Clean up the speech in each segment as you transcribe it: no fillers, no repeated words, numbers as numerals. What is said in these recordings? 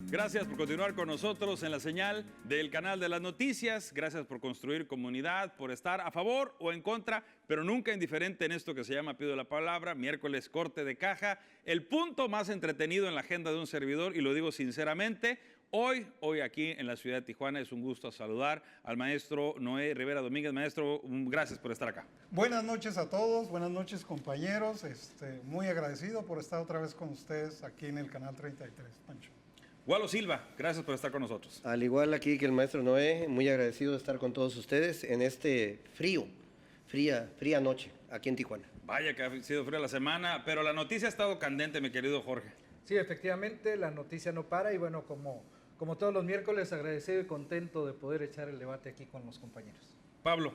Gracias por continuar con nosotros en la señal del canal de las noticias. Gracias por construir comunidad, por estar a favor o en contra, pero nunca indiferente en esto que se llama Pido la Palabra, miércoles corte de caja. El punto más entretenido en la agenda de un servidor, y lo digo sinceramente, hoy aquí en la ciudad de Tijuana. Es un gusto saludar al maestro Noé Rivera Domínguez. Maestro, gracias por estar acá. Buenas noches a todos, buenas noches compañeros. Muy agradecido por estar otra vez con ustedes aquí en el canal 33, Pancho. Walo Silva, gracias por estar con nosotros. Al igual aquí que el maestro Noé, muy agradecido de estar con todos ustedes en este fría noche aquí en Tijuana. Vaya que ha sido fría la semana, pero la noticia ha estado candente, mi querido Jorge. Sí, efectivamente, la noticia no para y bueno, como todos los miércoles, agradecido y contento de poder echar el debate aquí con los compañeros. Pablo.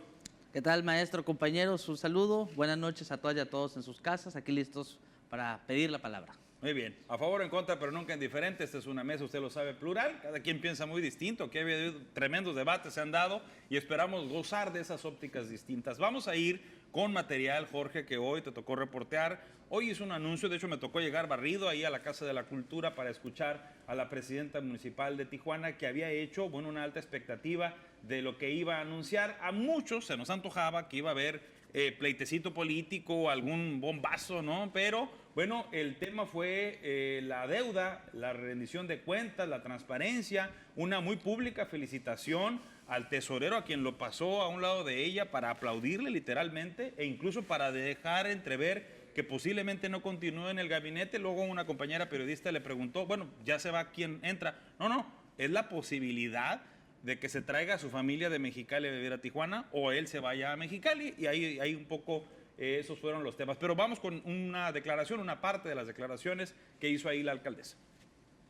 ¿Qué tal, maestro, compañeros? Un saludo, buenas noches a todas y a todos en sus casas, aquí listos para pedir la palabra. Muy bien, a favor o en contra, pero nunca indiferente. Esta es una mesa, usted lo sabe, plural. Cada quien piensa muy distinto. Aquí ha habido tremendos debates, se han dado y esperamos gozar de esas ópticas distintas. Vamos a ir con material, Jorge, que hoy te tocó reportear. Hoy hizo un anuncio, de hecho me tocó llegar barrido ahí a la Casa de la Cultura para escuchar a la presidenta municipal de Tijuana, que había hecho, una alta expectativa de lo que iba a anunciar. A muchos se nos antojaba que iba a haber pleitecito político, algún bombazo, ¿no? Pero bueno, el tema fue la deuda, la rendición de cuentas, la transparencia, una muy pública felicitación al tesorero, a quien lo pasó a un lado de ella para aplaudirle literalmente e incluso para dejar entrever que posiblemente no continúe en el gabinete. Luego una compañera periodista le preguntó, bueno, ya se va, ¿quién entra? No, es la posibilidad de que se traiga a su familia de Mexicali a vivir a Tijuana o él se vaya a Mexicali, y ahí un poco esos fueron los temas. Pero vamos con una declaración, una parte de las declaraciones que hizo ahí la alcaldesa.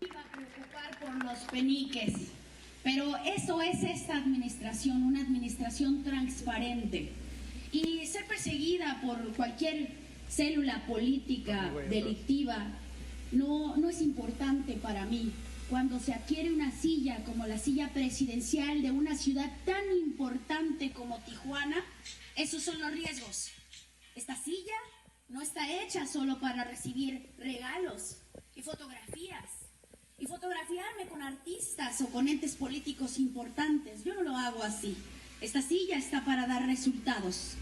Iba a preocupar por los peniques, pero eso es esta administración, una administración transparente. Y ser perseguida por cualquier célula política delictiva no es importante para mí. Cuando se adquiere una silla como la silla presidencial de una ciudad tan importante como Tijuana, esos son los riesgos. Esta silla no está hecha solo para recibir regalos y fotografías y fotografiarme con artistas o con entes políticos importantes. Yo no lo hago así. Esta silla está para dar resultados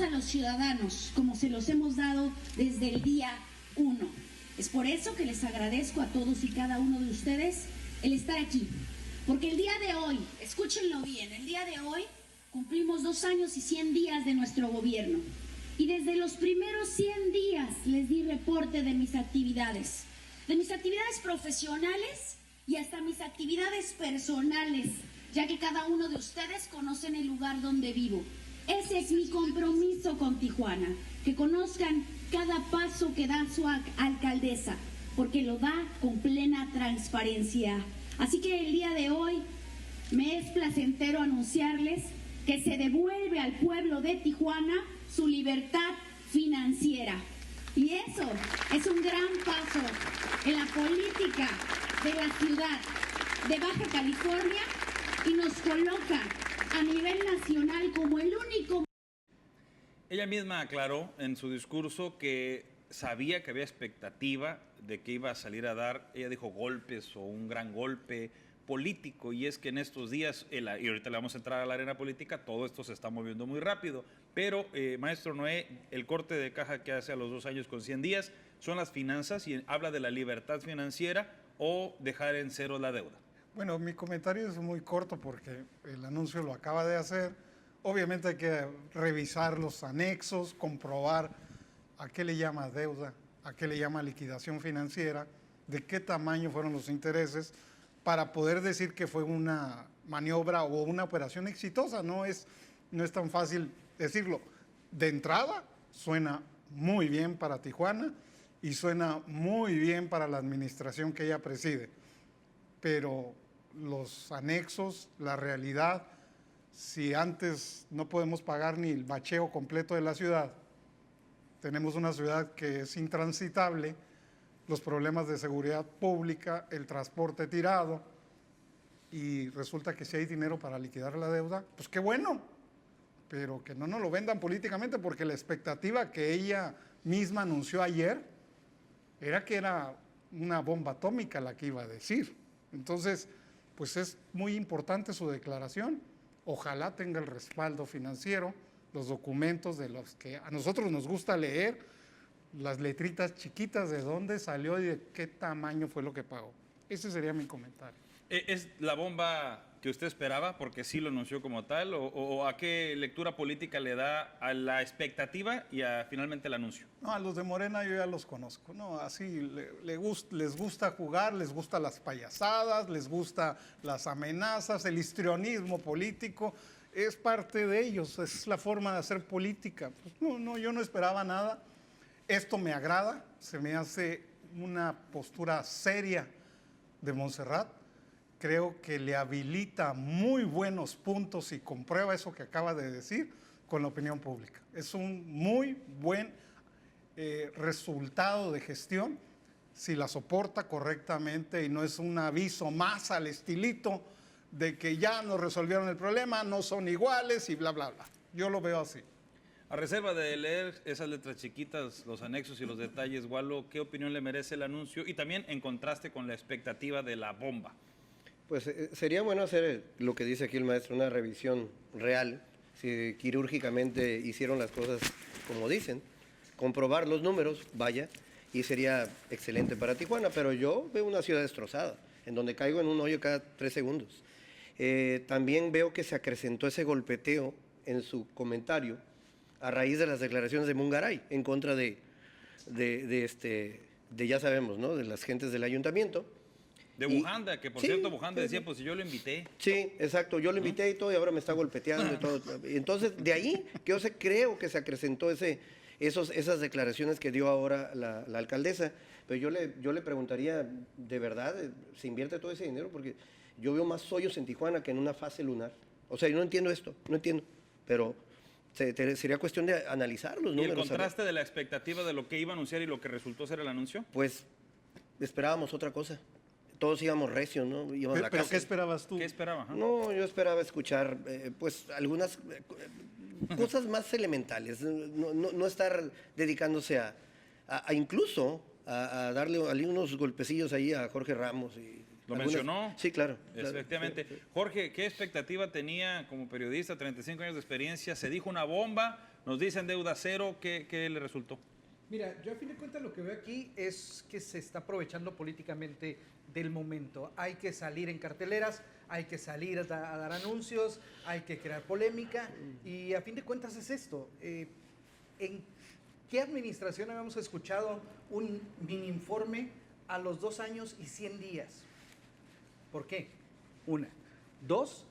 a los ciudadanos, como se los hemos dado desde el día 1. Es por eso que les agradezco a todos y cada uno de ustedes el estar aquí. Porque el día de hoy, escúchenlo bien, el día de hoy cumplimos 2 años y 100 días de nuestro gobierno. Y desde los primeros 100 días les di reporte de mis actividades profesionales y hasta mis actividades personales, ya que cada uno de ustedes conocen el lugar donde vivo. Ese es mi compromiso con Tijuana, que conozcan cada paso que da su alcaldesa, porque lo da con plena transparencia. Así que el día de hoy me es placentero anunciarles que se devuelve al pueblo de Tijuana su libertad financiera. Y eso es un gran paso en la política de la ciudad de Baja California y nos coloca a nivel nacional como el único. Ella misma aclaró en su discurso que sabía que había expectativa de que iba a salir a dar, ella dijo golpes o un gran golpe político, y es que en estos días, y ahorita le vamos a entrar a la arena política, todo esto se está moviendo muy rápido, pero maestro Noé, el corte de caja que hace a los 2 años con 100 días son las finanzas y habla de la libertad financiera o dejar en cero la deuda. Bueno, mi comentario es muy corto porque el anuncio lo acaba de hacer. Obviamente hay que revisar los anexos, comprobar a qué le llama deuda, a qué le llama liquidación financiera, de qué tamaño fueron los intereses, para poder decir que fue una maniobra o una operación exitosa. No es tan fácil decirlo. De entrada, suena muy bien para Tijuana y suena muy bien para la administración que ella preside. Pero los anexos, la realidad, si antes no podemos pagar ni el bacheo completo de la ciudad, tenemos una ciudad que es intransitable, los problemas de seguridad pública, el transporte tirado, y resulta que si hay dinero para liquidar la deuda, pues qué bueno, pero que no nos lo vendan políticamente, porque la expectativa que ella misma anunció ayer era que era una bomba atómica la que iba a decir. Entonces, pues es muy importante su declaración. Ojalá tenga el respaldo financiero, los documentos de los que a nosotros nos gusta leer, las letritas chiquitas de dónde salió y de qué tamaño fue lo que pagó. Ese sería mi comentario. ¿Es la bomba que usted esperaba porque sí lo anunció como tal? ¿O a qué lectura política le da a la expectativa y finalmente el anuncio? No, a los de Morena yo ya los conozco, ¿no? Así les gusta jugar, les gustan las payasadas, les gusta las amenazas, el histrionismo político, es parte de ellos, es la forma de hacer política. Pues no, yo no esperaba nada. Esto me agrada, se me hace una postura seria de Montserrat. Creo que le habilita muy buenos puntos y comprueba eso que acaba de decir con la opinión pública. Es un muy buen resultado de gestión si la soporta correctamente y no es un aviso más al estilito de que ya nos resolvieron el problema, no son iguales y bla, bla, bla. Yo lo veo así. A reserva de leer esas letras chiquitas, los anexos y los detalles, Walo, ¿qué opinión le merece el anuncio? Y también en contraste con la expectativa de la bomba. Pues sería bueno hacer lo que dice aquí el maestro, una revisión real, si quirúrgicamente hicieron las cosas como dicen, comprobar los números, vaya, y sería excelente para Tijuana, pero yo veo una ciudad destrozada, en donde caigo en un hoyo cada 3 segundos. También veo que se acrecentó ese golpeteo en su comentario a raíz de las declaraciones de Mungaray en contra de ya sabemos, ¿no?, de las gentes del ayuntamiento. De Bujanda, que por sí, cierto Bujanda sí, decía, sí. pues si yo lo invité. Sí, exacto, yo lo invité y todo y ahora me está golpeteando y todo. Entonces, de ahí que yo creo que se acrecentó esas declaraciones que dio ahora la alcaldesa. Pero yo le preguntaría, ¿de verdad se invierte todo ese dinero? Porque yo veo más hoyos en Tijuana que en una fase lunar. O sea, yo no entiendo esto, no entiendo. Pero sería cuestión de analizar los ¿Y el números. contraste de la expectativa de lo que iba a anunciar y lo que resultó ser el anuncio? Pues esperábamos otra cosa. Todos íbamos recios, ¿no? Íbamos a la ¿Pero casa. qué esperabas tú? ¿Qué esperaba? Ajá. No, yo esperaba escuchar, pues, algunas cosas más elementales. No estar dedicándose a incluso a darle unos golpecillos ahí a Jorge Ramos. ¿Lo mencionó? Sí, claro. Efectivamente. Sí. Jorge, ¿qué expectativa tenía como periodista, 35 años de experiencia? Se dijo una bomba, nos dicen deuda cero, ¿qué le resultó? Mira, yo a fin de cuentas lo que veo aquí es que se está aprovechando políticamente del momento. Hay que salir en carteleras, hay que salir a dar anuncios, hay que crear polémica y a fin de cuentas es esto. ¿En qué administración habíamos escuchado un mini informe a los 2 años y 100 días? ¿Por qué? Una. 2,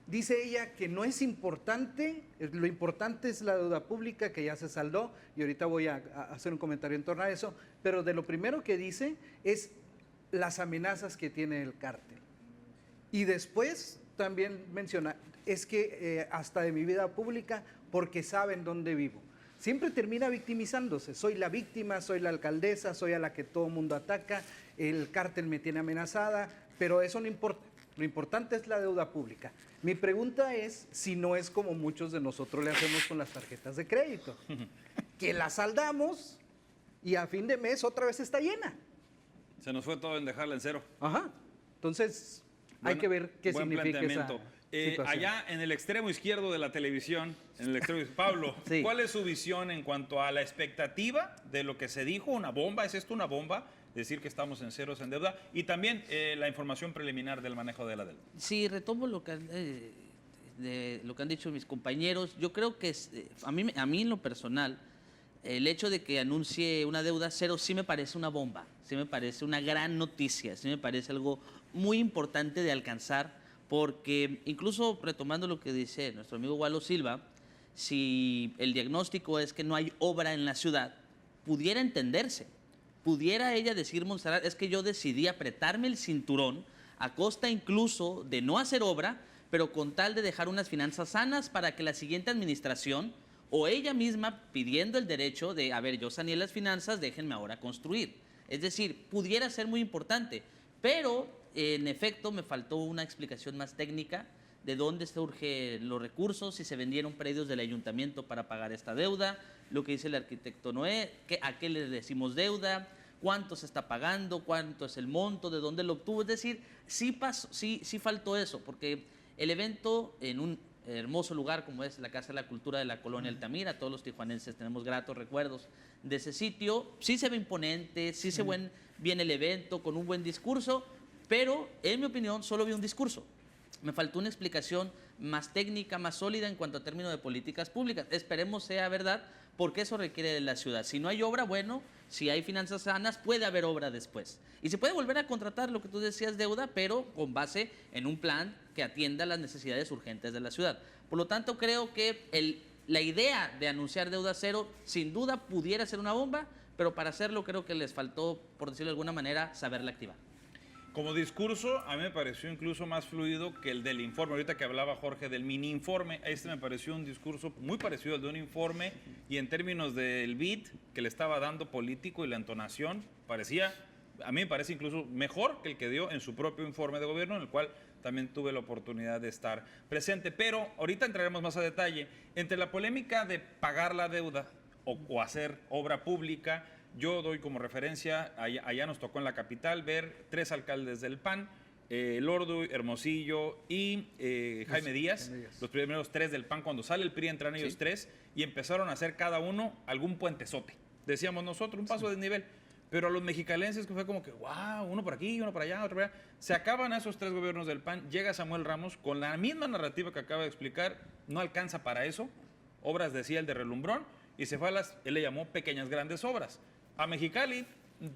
dice ella que no es importante, lo importante es la deuda pública que ya se saldó y ahorita voy a hacer un comentario en torno a eso, pero de lo primero que dice es las amenazas que tiene el cártel. Y después también menciona, es que hasta de mi vida pública porque saben dónde vivo. Siempre termina victimizándose, soy la víctima, soy la alcaldesa, soy a la que todo el mundo ataca, el cártel me tiene amenazada, pero eso no importa. Lo importante es la deuda pública. Mi pregunta es si no es como muchos de nosotros le hacemos con las tarjetas de crédito, que las saldamos y a fin de mes otra vez está llena. Se nos fue todo en dejarla en cero. Ajá. Entonces, hay que ver qué buen significa esa planteamiento. situación. Allá en el extremo izquierdo de la televisión, en el extremo Pablo, Sí. ¿cuál es su visión en cuanto a la expectativa de lo que se dijo? ¿Una bomba? ¿Es esto una bomba? Decir que estamos en ceros en deuda. Y también la información preliminar del manejo de la deuda. Sí, retomo lo que han dicho mis compañeros. Yo creo que a mí en lo personal, el hecho de que anuncie una deuda cero sí me parece una bomba, sí me parece una gran noticia, sí me parece algo muy importante de alcanzar, porque incluso retomando lo que dice nuestro amigo Walo Silva, si el diagnóstico es que no hay obra en la ciudad, pudiera entenderse. Pudiera ella decir, Montserrat, es que yo decidí apretarme el cinturón a costa incluso de no hacer obra, pero con tal de dejar unas finanzas sanas para que la siguiente administración o ella misma pidiendo el derecho de, a ver, yo saneé las finanzas, déjenme ahora construir. Es decir, pudiera ser muy importante, pero en efecto me faltó una explicación más técnica de dónde surgen los recursos, si se vendieron predios del ayuntamiento para pagar esta deuda, lo que dice el arquitecto Noé, a qué le decimos deuda, cuánto se está pagando, cuánto es el monto, de dónde lo obtuvo. Es decir, sí faltó eso, porque el evento en un hermoso lugar como es la Casa de la Cultura de la Colonia Altamira, todos los tijuanenses tenemos gratos recuerdos de ese sitio, sí se ve imponente, sí se ve bien el evento, con un buen discurso, pero en mi opinión solo vi un discurso. Me faltó una explicación más técnica, más sólida en cuanto a términos de políticas públicas. Esperemos sea verdad, porque eso requiere de la ciudad. Si no hay obra, bueno, si hay finanzas sanas, puede haber obra después. Y se puede volver a contratar, lo que tú decías, deuda, pero con base en un plan que atienda las necesidades urgentes de la ciudad. Por lo tanto, creo que la idea de anunciar deuda cero, sin duda, pudiera ser una bomba, pero para hacerlo creo que les faltó, por decirlo de alguna manera, saberla activar. Como discurso, a mí me pareció incluso más fluido que el del informe. Ahorita que hablaba Jorge del mini informe, me pareció un discurso muy parecido al de un informe, y en términos del beat que le estaba dando político y la entonación, a mí me parece incluso mejor que el que dio en su propio informe de gobierno, en el cual también tuve la oportunidad de estar presente. Pero ahorita entraremos más a detalle. Entre la polémica de pagar la deuda o hacer obra pública, yo doy como referencia, allá nos tocó en la capital ver 3 alcaldes del PAN, Lordo, Hermosillo y Jaime Díaz, los primeros 3 del PAN. Cuando sale el PRI entran ellos 3 y empezaron a hacer cada uno algún puentezote. Decíamos nosotros, un paso de desnivel. Pero a los mexicalenses que fue como que, wow, uno por aquí, uno por allá, otro por allá. Se acaban esos 3 gobiernos del PAN, llega Samuel Ramos con la misma narrativa que acaba de explicar, no alcanza para eso, obras decía el de relumbrón, y se fue él le llamó pequeñas grandes obras. A Mexicali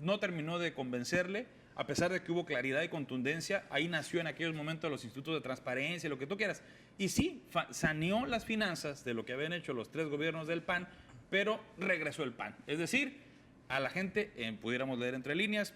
no terminó de convencerle, a pesar de que hubo claridad y contundencia. Ahí nació en aquellos momentos los institutos de transparencia, lo que tú quieras. Y sí, saneó las finanzas de lo que habían hecho los 3 gobiernos del PAN, pero regresó el PAN. Es decir, a la gente, pudiéramos leer entre líneas,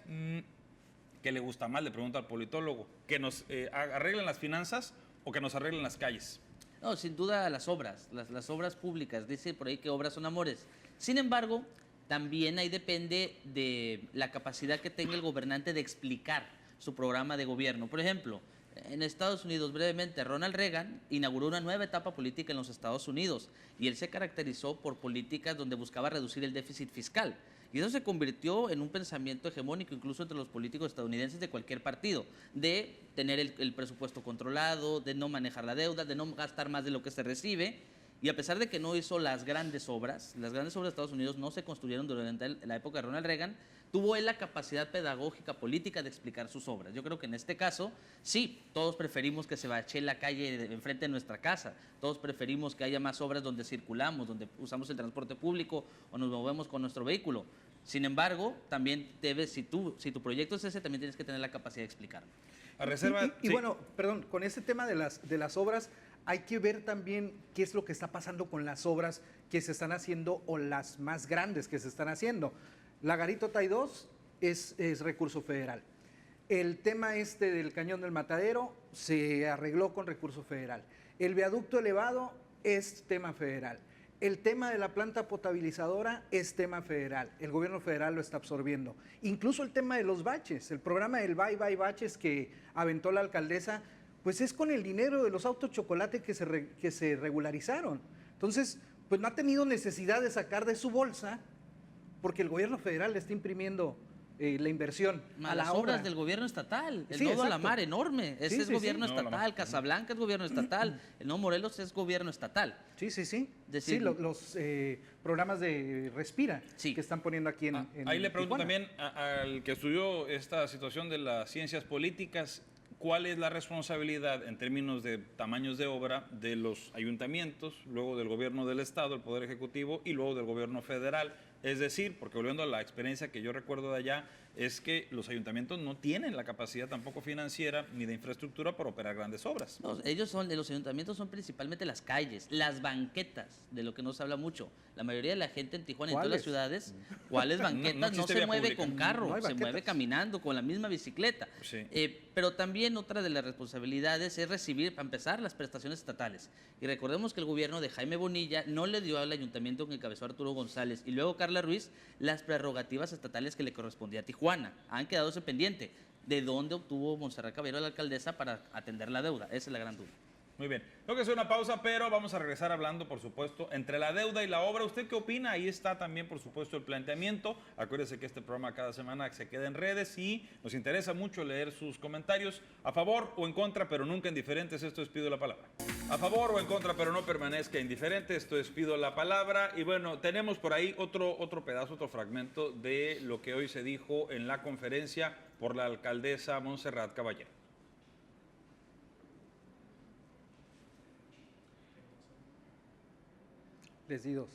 ¿qué le gusta más? Le pregunto al politólogo, ¿que nos arreglen las finanzas o que nos arreglen las calles? No, sin duda las obras, las obras públicas. Dice por ahí que obras son amores. Sin embargo, también ahí depende de la capacidad que tenga el gobernante de explicar su programa de gobierno. Por ejemplo, en Estados Unidos, brevemente, Ronald Reagan inauguró una nueva etapa política en los Estados Unidos, y él se caracterizó por políticas donde buscaba reducir el déficit fiscal. Y eso se convirtió en un pensamiento hegemónico incluso entre los políticos estadounidenses de cualquier partido, de tener el presupuesto controlado, de no manejar la deuda, de no gastar más de lo que se recibe. Y a pesar de que no hizo las grandes obras de Estados Unidos no se construyeron durante la época de Ronald Reagan, tuvo él la capacidad pedagógica política de explicar sus obras. Yo creo que en este caso, sí, todos preferimos que se bachee la calle enfrente de nuestra casa, todos preferimos que haya más obras donde circulamos, donde usamos el transporte público o nos movemos con nuestro vehículo. Sin embargo, también si tu proyecto es ese, también tienes que tener la capacidad de explicarlo. A reserva, y sí. bueno, perdón, con este tema de las obras, hay que ver también qué es lo que está pasando con las obras que se están haciendo o las más grandes que se están haciendo. La Garito Tai 2 es recurso federal. El tema del Cañón del Matadero se arregló con recurso federal. El viaducto elevado es tema federal. El tema de la planta potabilizadora es tema federal. El gobierno federal lo está absorbiendo. Incluso el tema de los baches, el programa del Bye Bye Baches que aventó la alcaldesa, pues es con el dinero de los autos chocolate que se regularizaron. Entonces, pues no ha tenido necesidad de sacar de su bolsa porque el gobierno federal le está imprimiendo la inversión a la las obra. obras del gobierno estatal, el Sí, nodo a la exacto. mar enorme, ese Sí, es sí, gobierno sí. estatal, Casablanca es gobierno estatal, el nuevo Morelos es gobierno estatal. Sí. Decir- Sí, los programas de Respira Sí. que están poniendo aquí en Ahí le pregunto Tijuana. también al que estudió esta situación de las ciencias políticas, ¿cuál es la responsabilidad en términos de tamaños de obra de los ayuntamientos, luego del gobierno del estado, el poder ejecutivo, y luego del gobierno federal? Es decir, porque volviendo a la experiencia que yo recuerdo de allá, es que los ayuntamientos no tienen la capacidad tampoco financiera ni de infraestructura para operar grandes obras. No, los ayuntamientos son principalmente las calles, las banquetas, de lo que no se habla mucho. La mayoría de la gente en Tijuana, en todas las ¿Cuáles? ciudades, ¿cuáles banquetas? No No, existe se vía mueve pública. con carro, No hay se banquetas. mueve caminando con la misma bicicleta. Sí. Pero también otra de las responsabilidades es recibir, para empezar, las prestaciones estatales. Y recordemos que el gobierno de Jaime Bonilla no le dio al ayuntamiento que encabezó Arturo González y luego Carla Ruiz las prerrogativas estatales que le correspondía a Tijuana. Han quedado ese pendiente. ¿De dónde obtuvo Montserrat Caballero, la alcaldesa, para atender la deuda? Esa es la gran duda. Muy bien. Tengo que hacer una pausa, pero vamos a regresar hablando, por supuesto, entre la deuda y la obra. ¿Usted qué opina? Ahí está también, por supuesto, el planteamiento. Acuérdese que este programa cada semana se queda en redes y nos interesa mucho leer sus comentarios a favor o en contra, pero nunca indiferentes. Esto es Pido la Palabra. A favor o en contra, pero no permanezca indiferente. Esto es Pido la Palabra. Y bueno, tenemos por ahí otro pedazo, otro fragmento de lo que hoy se dijo en la conferencia por la alcaldesa Montserrat Caballero. Les di 2.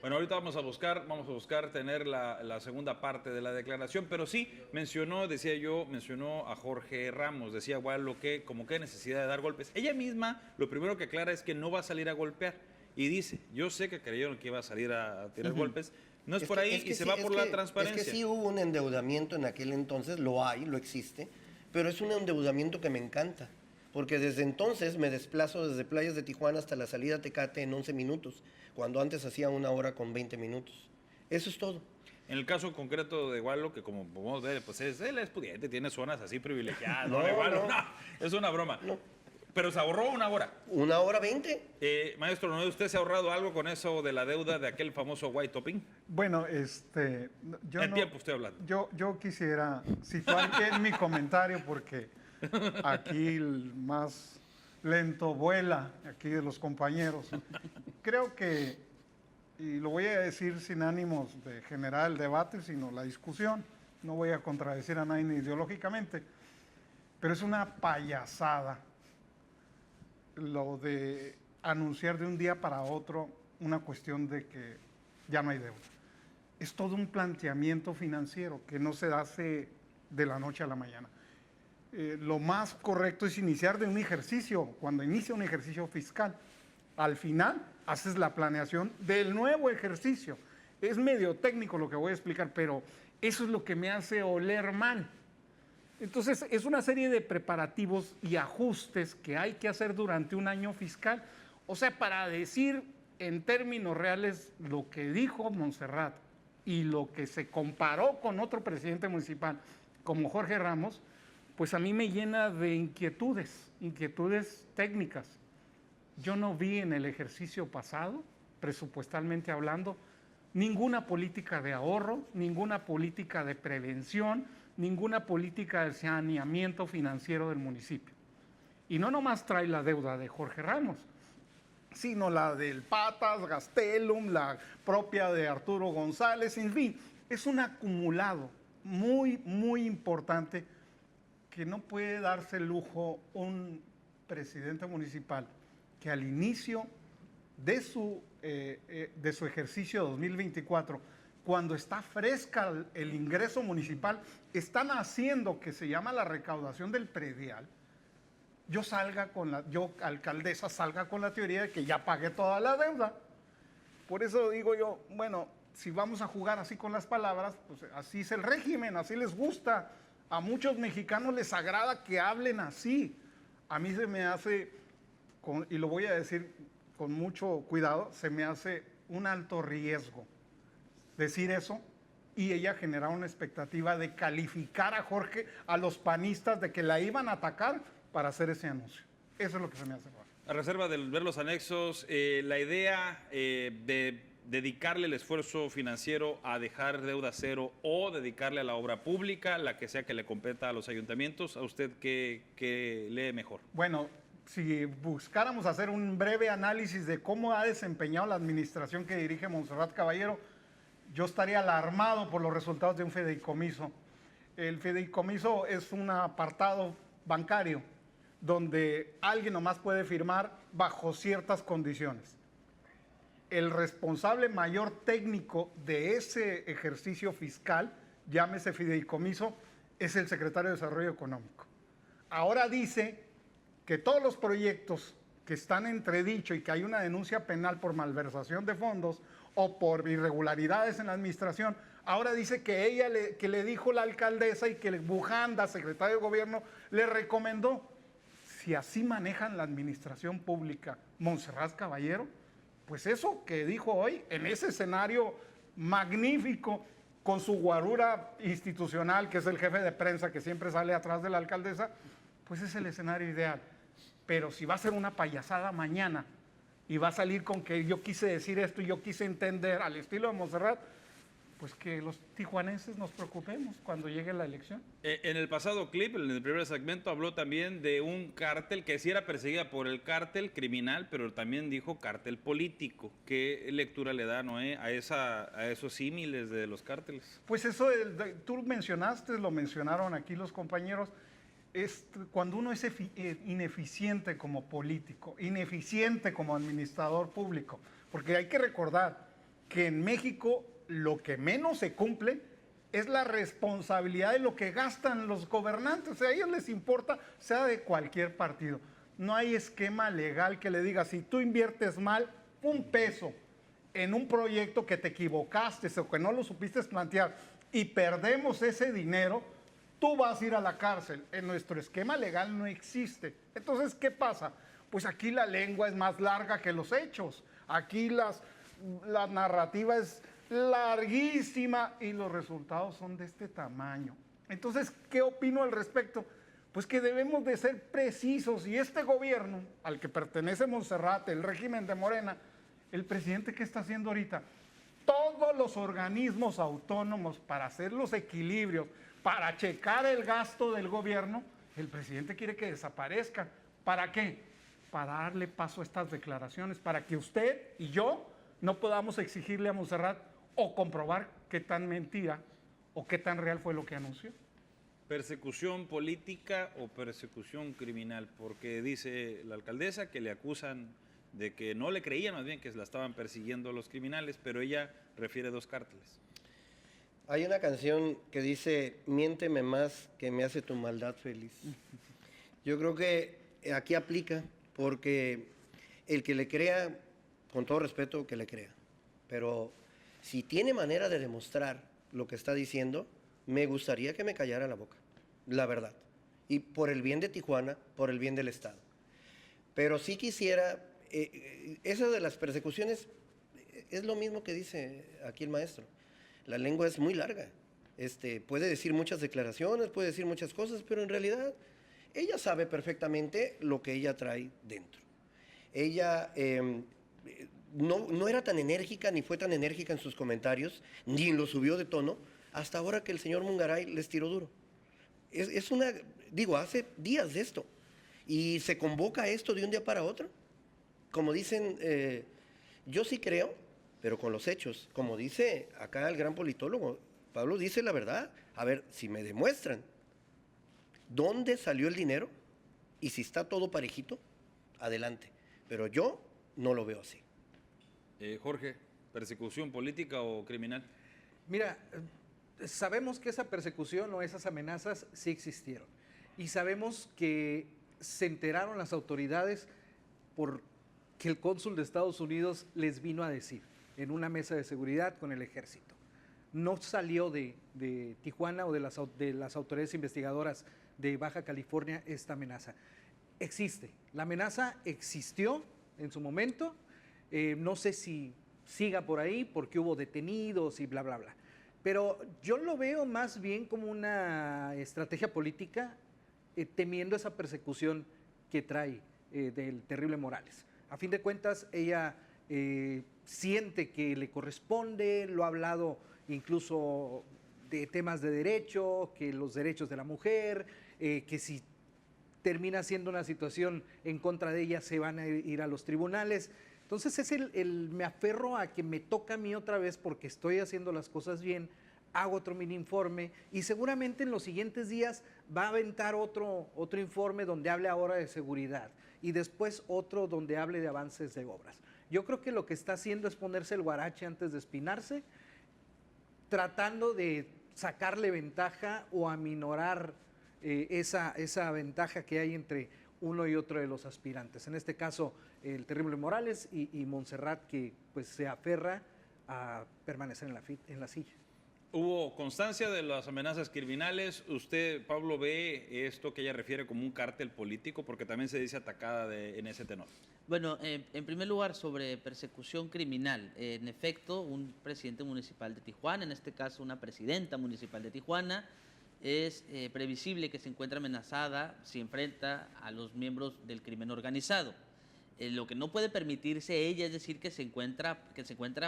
Bueno, ahorita vamos a buscar tener la segunda parte de la declaración, pero sí mencionó a Jorge Ramos, decía Gualo que como que hay necesidad de dar golpes. Ella misma lo primero que aclara es que no va a salir a golpear y dice, yo sé que creyeron que iba a salir a tirar golpes, no es por ahí y se va por la transparencia. Es que sí hubo un endeudamiento en aquel entonces, lo existe, pero es un endeudamiento que me encanta. Porque desde entonces me desplazo desde Playas de Tijuana hasta la salida a Tecate en 11 minutos, cuando antes hacía 1 hora con 20 minutos. Eso es todo. En el caso concreto de Gualo, que como podemos ver, pues él es pudiente, tiene zonas así privilegiadas. No, Gualo, no. Es una broma. No. Pero se ahorró 1 hora. 1 hora 20. Maestro, ¿no usted se ha ahorrado algo con eso de la deuda de aquel famoso white topping? Bueno, yo En tiempo usted hablando. yo quisiera situar en mi comentario porque aquí el más lento vuela, aquí de los compañeros. Creo que, y lo voy a decir sin ánimos de generar el debate, sino la discusión, no voy a contradecir a nadie ideológicamente, pero es una payasada lo de anunciar de un día para otro una cuestión de que ya no hay deuda. Es todo un planteamiento financiero que no se hace de la noche a la mañana. Lo más correcto es iniciar de un ejercicio, cuando inicia un ejercicio fiscal. Al final haces la planeación del nuevo ejercicio. Es medio técnico lo que voy a explicar, pero eso es lo que me hace oler mal. Entonces, es una serie de preparativos y ajustes que hay que hacer durante un año fiscal. O sea, para decir en términos reales lo que dijo Montserrat y lo que se comparó con otro presidente municipal como Jorge Ramos, pues a mí me llena de inquietudes técnicas. Yo no vi en el ejercicio pasado, presupuestalmente hablando, ninguna política de ahorro, ninguna política de prevención, ninguna política de saneamiento financiero del municipio. Y no nomás trae la deuda de Jorge Ramos, sino la del Patas, Gastelum, la propia de Arturo González, en fin, es un acumulado muy, muy importante que no puede darse el lujo un presidente municipal que al inicio de su ejercicio 2024, cuando está fresca el ingreso municipal, están haciendo que se llama la recaudación del predial. Yo, alcaldesa, salga con la teoría de que ya pagué toda la deuda. Por eso digo yo, bueno, si vamos a jugar así con las palabras, pues así es el régimen, así les gusta. A muchos mexicanos les agrada que hablen así. A mí se me hace, y lo voy a decir con mucho cuidado, se me hace un alto riesgo decir eso y ella generaba una expectativa de calificar a Jorge, a los panistas, de que la iban a atacar para hacer ese anuncio. Eso es lo que se me hace raro. A reserva de ver los anexos, la idea de dedicarle el esfuerzo financiero a dejar deuda cero o dedicarle a la obra pública, la que sea que le competa a los ayuntamientos, ¿a usted qué lee mejor? Bueno, si buscáramos hacer un breve análisis de cómo ha desempeñado la administración que dirige Montserrat Caballero, yo estaría alarmado por los resultados de un fideicomiso. El fideicomiso es un apartado bancario donde alguien nomás puede firmar bajo ciertas condiciones. El responsable mayor técnico de ese ejercicio fiscal, llámese fideicomiso, es el secretario de Desarrollo Económico. Ahora dice que todos los proyectos que están entredicho y que hay una denuncia penal por malversación de fondos o por irregularidades en la administración, ahora dice que que le dijo la alcaldesa y que Bujanda, secretario de Gobierno, le recomendó. Si así manejan la administración pública Montserrat Caballero, pues eso que dijo hoy, en ese escenario magnífico, con su guarura institucional, que es el jefe de prensa que siempre sale atrás de la alcaldesa, pues es el escenario ideal. pero si va a ser una payasada mañana y va a salir con que yo quise decir esto y yo quise entender al estilo de Montserrat, pues que los tijuanenses nos preocupemos cuando llegue la elección. En el pasado clip, en el primer segmento, habló también de un cártel que sí era perseguida por el cártel criminal, pero también dijo cártel político. ¿Qué lectura le da, Noé, a esos símiles de los cárteles? Pues eso, tú mencionaste, lo mencionaron aquí los compañeros, es cuando uno es ineficiente como político, ineficiente como administrador público, porque hay que recordar que en México lo que menos se cumple es la responsabilidad de lo que gastan los gobernantes. O sea, a ellos les importa, sea de cualquier partido. No hay esquema legal que le diga, si tú inviertes mal un peso en un proyecto que te equivocaste o que no lo supiste plantear y perdemos ese dinero, tú vas a ir a la cárcel. En nuestro esquema legal no existe. Entonces, ¿qué pasa? Pues aquí la lengua es más larga que los hechos. Aquí la narrativa es larguísima y los resultados son de este tamaño. Entonces, ¿qué opino al respecto? Pues que debemos de ser precisos, y este gobierno al que pertenece Montserrat, el régimen de Morena, el presidente, ¿qué está haciendo ahorita? Todos los organismos autónomos para hacer los equilibrios, para checar el gasto del gobierno, el presidente quiere que desaparezca. ¿Para qué? Para darle paso a estas declaraciones, para que usted y yo no podamos exigirle a Montserrat o comprobar qué tan mentira o qué tan real fue lo que anunció. ¿Persecución política o persecución criminal? Porque dice la alcaldesa que le acusan de que no le creían, más bien que la estaban persiguiendo los criminales, pero ella refiere dos cárteles. Hay una canción que dice, miénteme más que me hace tu maldad feliz. Yo creo que aquí aplica, porque el que le crea, con todo respeto, que le crea. Pero si tiene manera de demostrar lo que está diciendo, me gustaría que me callara la boca, la verdad. Y por el bien de Tijuana, por el bien del Estado. Pero sí quisiera, eso de las persecuciones es lo mismo que dice aquí el maestro. La lengua es muy larga. Puede decir muchas declaraciones, puede decir muchas cosas, pero en realidad ella sabe perfectamente lo que ella trae dentro. Ella no era tan enérgica, ni fue tan enérgica en sus comentarios, ni lo subió de tono, hasta ahora que el señor Mungaray les tiró duro. Hace días de esto, y se convoca esto de un día para otro. Como dicen, yo sí creo, pero con los hechos, como dice acá el gran politólogo, Pablo dice la verdad. A ver, si me demuestran dónde salió el dinero y si está todo parejito, adelante. Pero yo no lo veo así. Jorge, ¿persecución política o criminal? Mira, sabemos que esa persecución o esas amenazas sí existieron. Y sabemos que se enteraron las autoridades porque el cónsul de Estados Unidos les vino a decir en una mesa de seguridad con el ejército. No salió de Tijuana o de las autoridades investigadoras de Baja California esta amenaza. Existe. La amenaza existió en su momento. No sé si siga por ahí porque hubo detenidos y bla, bla, bla. Pero yo lo veo más bien como una estrategia política temiendo esa persecución que trae del terrible Morales. A fin de cuentas, ella siente que le corresponde, lo ha hablado incluso de temas de derecho, que los derechos de la mujer, que si termina siendo una situación en contra de ella se van a ir a los tribunales. Entonces me aferro a que me toca a mí otra vez porque estoy haciendo las cosas bien, hago otro mini informe y seguramente en los siguientes días va a aventar otro informe donde hable ahora de seguridad y después otro donde hable de avances de obras. Yo creo que lo que está haciendo es ponerse el guarache antes de espinarse, tratando de sacarle ventaja o aminorar esa ventaja que hay entre uno y otro de los aspirantes. En este caso, el terrible Morales y Montserrat, que pues se aferra a permanecer en la silla. Hubo constancia de las amenazas criminales. ¿Usted, Pablo, ve esto que ella refiere como un cártel político? Porque también se dice atacada en ese tenor. Bueno, en primer lugar, sobre persecución criminal. En efecto, un presidente municipal de Tijuana, en este caso una presidenta municipal de Tijuana, es previsible que se encuentre amenazada si enfrenta a los miembros del crimen organizado. Lo que no puede permitirse ella es decir que se encuentra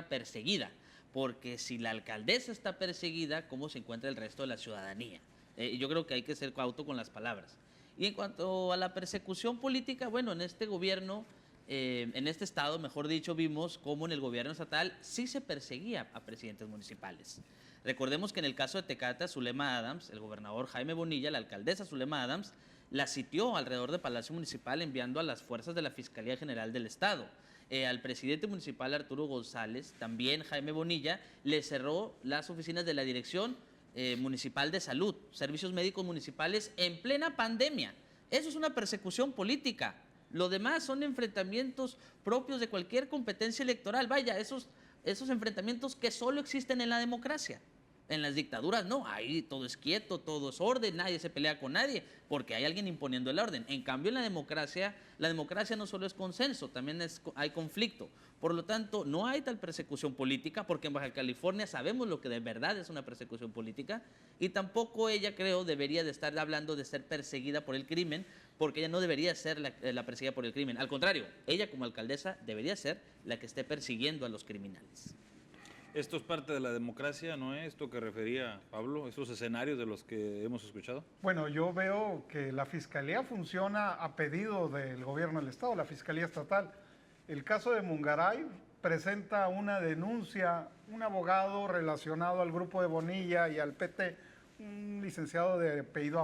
perseguida, porque si la alcaldesa está perseguida, ¿cómo se encuentra el resto de la ciudadanía? Yo creo que hay que ser cauto con las palabras. Y en cuanto a la persecución política, bueno, en este gobierno, en este estado, mejor dicho, vimos cómo en el gobierno estatal sí se perseguía a presidentes municipales. Recordemos que en el caso de Tecate, Zulema Adams, el gobernador Jaime Bonilla, la alcaldesa Zulema Adams, la sitió alrededor del Palacio Municipal enviando a las fuerzas de la Fiscalía General del Estado. Al presidente municipal Arturo González, también Jaime Bonilla, le cerró las oficinas de la Dirección Municipal de Salud, Servicios Médicos Municipales en plena pandemia. Eso es una persecución política. Lo demás son enfrentamientos propios de cualquier competencia electoral. Vaya, esos enfrentamientos que solo existen en la democracia. En las dictaduras no, ahí todo es quieto, todo es orden, nadie se pelea con nadie, porque hay alguien imponiendo el orden. En cambio, en la democracia no solo es consenso, también hay conflicto. Por lo tanto, no hay tal persecución política, porque en Baja California sabemos lo que de verdad es una persecución política, y tampoco ella, creo, debería de estar hablando de ser perseguida por el crimen, porque ella no debería ser la perseguida por el crimen. Al contrario, ella como alcaldesa debería ser la que esté persiguiendo a los criminales. ¿Esto es parte de la democracia, no es esto que refería Pablo, esos escenarios de los que hemos escuchado? Bueno, yo veo que la Fiscalía funciona a pedido del gobierno del Estado, la Fiscalía Estatal. El caso de Mungaray presenta una denuncia, un abogado relacionado al grupo de Bonilla y al PT, un licenciado de apellido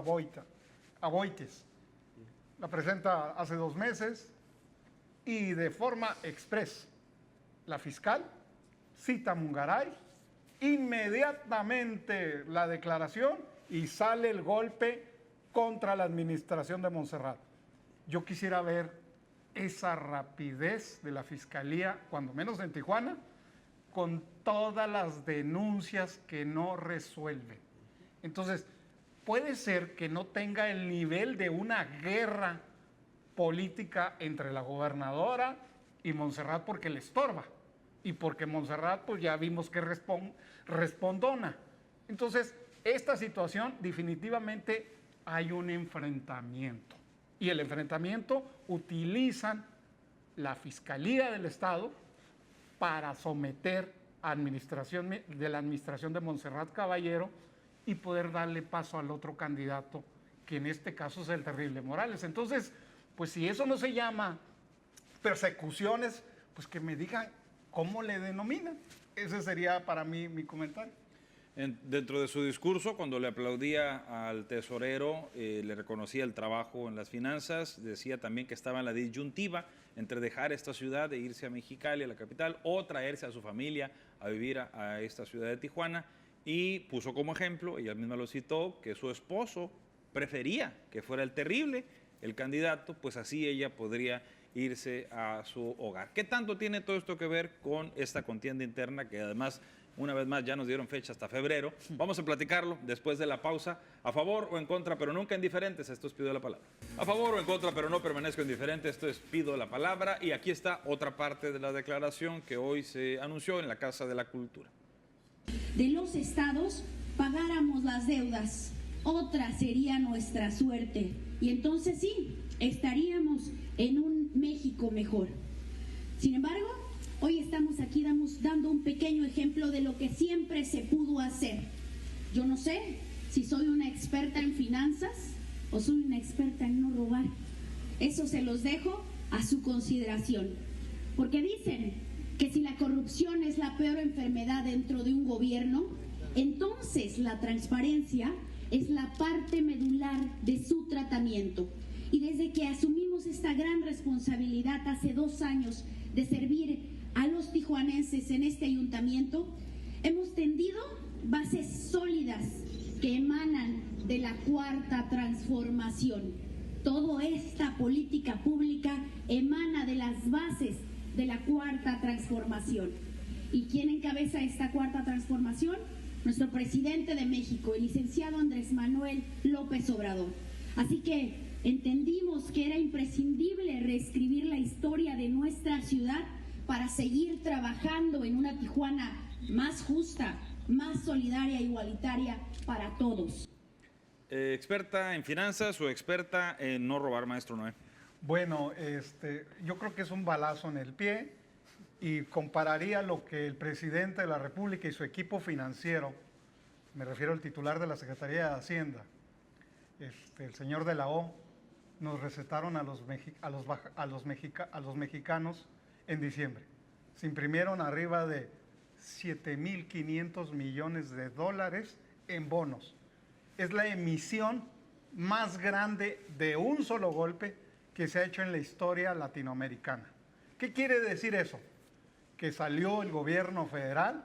Aboites. La presenta hace 2 meses y de forma express. La fiscal cita a Mungaray, inmediatamente la declaración y sale el golpe contra la administración de Montserrat. Yo quisiera ver esa rapidez de la Fiscalía, cuando menos en Tijuana, con todas las denuncias que no resuelve. Entonces, puede ser que no tenga el nivel de una guerra política entre la gobernadora y Montserrat porque le estorba. Y porque Montserrat, pues ya vimos que respondona. Entonces, esta situación definitivamente hay un enfrentamiento. Y el enfrentamiento utilizan la Fiscalía del Estado para someter a la administración de Montserrat Caballero y poder darle paso al otro candidato, que en este caso es el terrible Morales. Entonces, pues si eso no se llama persecuciones, pues que me digan ¿cómo le denominan? Ese sería para mí mi comentario. Dentro de su discurso, cuando le aplaudía al tesorero, le reconocía el trabajo en las finanzas, decía también que estaba en la disyuntiva entre dejar esta ciudad e irse a Mexicali, a la capital, o traerse a su familia a vivir a esta ciudad de Tijuana, y puso como ejemplo, ella misma lo citó, que su esposo prefería que fuera el terrible, el candidato, pues así ella podría irse a su hogar. ¿Qué tanto tiene todo esto que ver con esta contienda interna que además, una vez más, ya nos dieron fecha hasta febrero? Vamos a platicarlo después de la pausa. A favor o en contra, pero nunca indiferentes, esto es Pido la Palabra. A favor o en contra, pero no permanezco indiferente, esto es Pido la Palabra. Y aquí está otra parte de la declaración que hoy se anunció en la Casa de la Cultura. De los estados pagáramos las deudas, otra sería nuestra suerte. Y entonces sí, estaríamos en un México mejor. Sin embargo, hoy estamos aquí dando un pequeño ejemplo de lo que siempre se pudo hacer. Yo no sé si soy una experta en finanzas o soy una experta en no robar. Eso se los dejo a su consideración. Porque dicen que si la corrupción es la peor enfermedad dentro de un gobierno, entonces la transparencia es la parte medular de su tratamiento. Y desde que asumimos esta gran responsabilidad hace 2 años de servir a los tijuanenses en este ayuntamiento, hemos tendido bases sólidas que emanan de la Cuarta Transformación. Toda esta política pública emana de las bases de la Cuarta Transformación. ¿Y quién encabeza esta Cuarta Transformación? Nuestro presidente de México, el licenciado Andrés Manuel López Obrador. Así que entendimos que era imprescindible reescribir la historia de nuestra ciudad para seguir trabajando en una Tijuana más justa, más solidaria e igualitaria para todos. experta en finanzas o experta en no robar, maestro Noé. Bueno, yo creo que es un balazo en el pie y compararía lo que el presidente de la República y su equipo financiero, me refiero al titular de la Secretaría de Hacienda, el señor de la O, nos recetaron a los mexicanos en diciembre. Se imprimieron arriba de 7.500 millones de dólares en bonos. Es la emisión más grande de un solo golpe que se ha hecho en la historia latinoamericana. ¿Qué quiere decir eso? Que salió el gobierno federal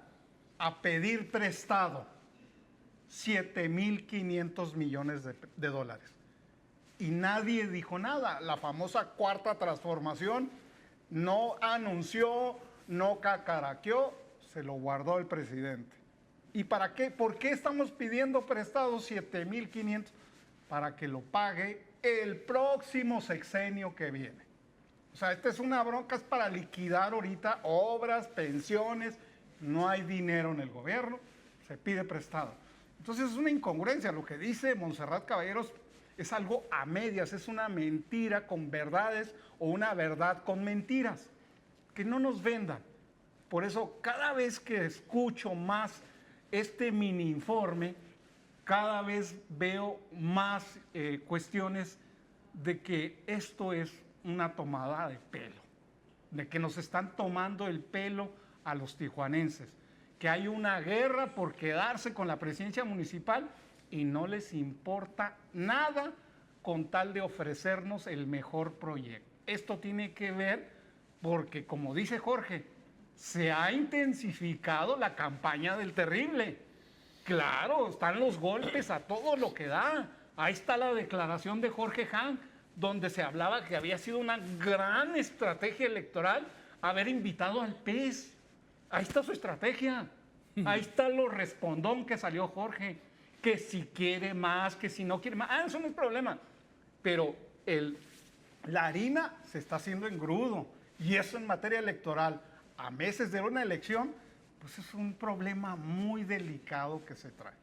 a pedir prestado 7.500 millones de dólares. Y nadie dijo nada. La famosa cuarta transformación no anunció, no cacaraqueó, se lo guardó el presidente. ¿Y para qué? ¿Por qué estamos pidiendo prestado 7.500? Para que lo pague el próximo sexenio que viene. O sea, esta es una bronca, es para liquidar ahorita obras, pensiones, no hay dinero en el gobierno, se pide prestado. Entonces es una incongruencia, lo que dice Montserrat Caballeros es algo a medias, es una mentira con verdades o una verdad con mentiras, que no nos vendan. Por eso cada vez que escucho más este mini informe, cada vez veo más cuestiones de que esto es una tomada de pelo, de que nos están tomando el pelo a los tijuanenses, que hay una guerra por quedarse con la presidencia municipal y no les importa nada con tal de ofrecernos el mejor proyecto. Esto tiene que ver porque, como dice Jorge, se ha intensificado la campaña del terrible. Claro, están los golpes a todo lo que da. Ahí está la declaración de Jorge Hank, donde se hablaba que había sido una gran estrategia electoral haber invitado al PES. Ahí está su estrategia. Ahí está lo respondón que salió Jorge, que si quiere más, que si no quiere más. Eso no es problema. Pero la harina se está haciendo engrudo. Y eso en materia electoral, a meses de una elección, pues es un problema muy delicado que se trae.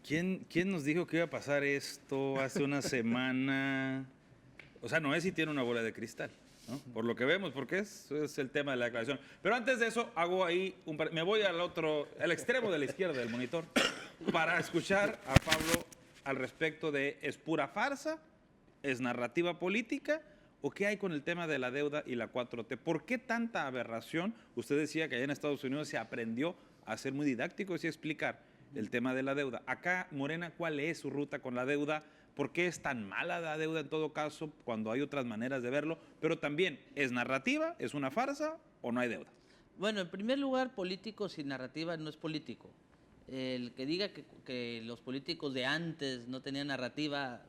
¿Quién nos dijo que iba a pasar esto hace una semana? O sea, Noé sí tiene una bola de cristal, ¿no? Por lo que vemos, porque es el tema de la declaración. Pero antes de eso, hago ahí me voy al extremo de la izquierda del monitor para escuchar a Pablo al respecto de ¿es pura farsa? ¿Es narrativa política? ¿O qué hay con el tema de la deuda y la 4T? ¿Por qué tanta aberración? Usted decía que allá en Estados Unidos se aprendió a ser muy didáctico y a explicar el tema de la deuda. Acá, Morena, ¿cuál es su ruta con la deuda? ¿Por qué es tan mala la deuda en todo caso cuando hay otras maneras de verlo? Pero también, ¿es narrativa? ¿Es una farsa o no hay deuda? Bueno, en primer lugar, político sin narrativa no es político. El que diga que los políticos de antes no tenían narrativa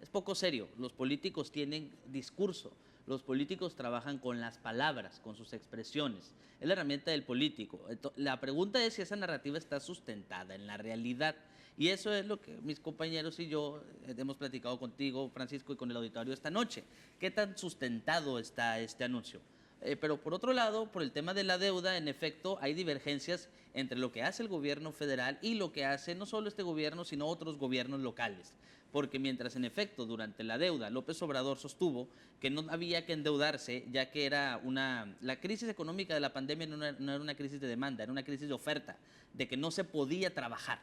es poco serio. Los políticos tienen discurso. Los políticos trabajan con las palabras, con sus expresiones. Es la herramienta del político. La pregunta es si esa narrativa está sustentada en la realidad. Y eso es lo que mis compañeros y yo hemos platicado contigo, Francisco, y con el auditorio esta noche. ¿Qué tan sustentado está este anuncio? Pero por otro lado, por el tema de la deuda, en efecto, hay divergencias entre lo que hace el gobierno federal y lo que hace no solo este gobierno, sino otros gobiernos locales. Porque mientras, en efecto, durante la deuda, López Obrador sostuvo que no había que endeudarse, ya que era la crisis económica de la pandemia no era una crisis de demanda, era una crisis de oferta, de que no se podía trabajar.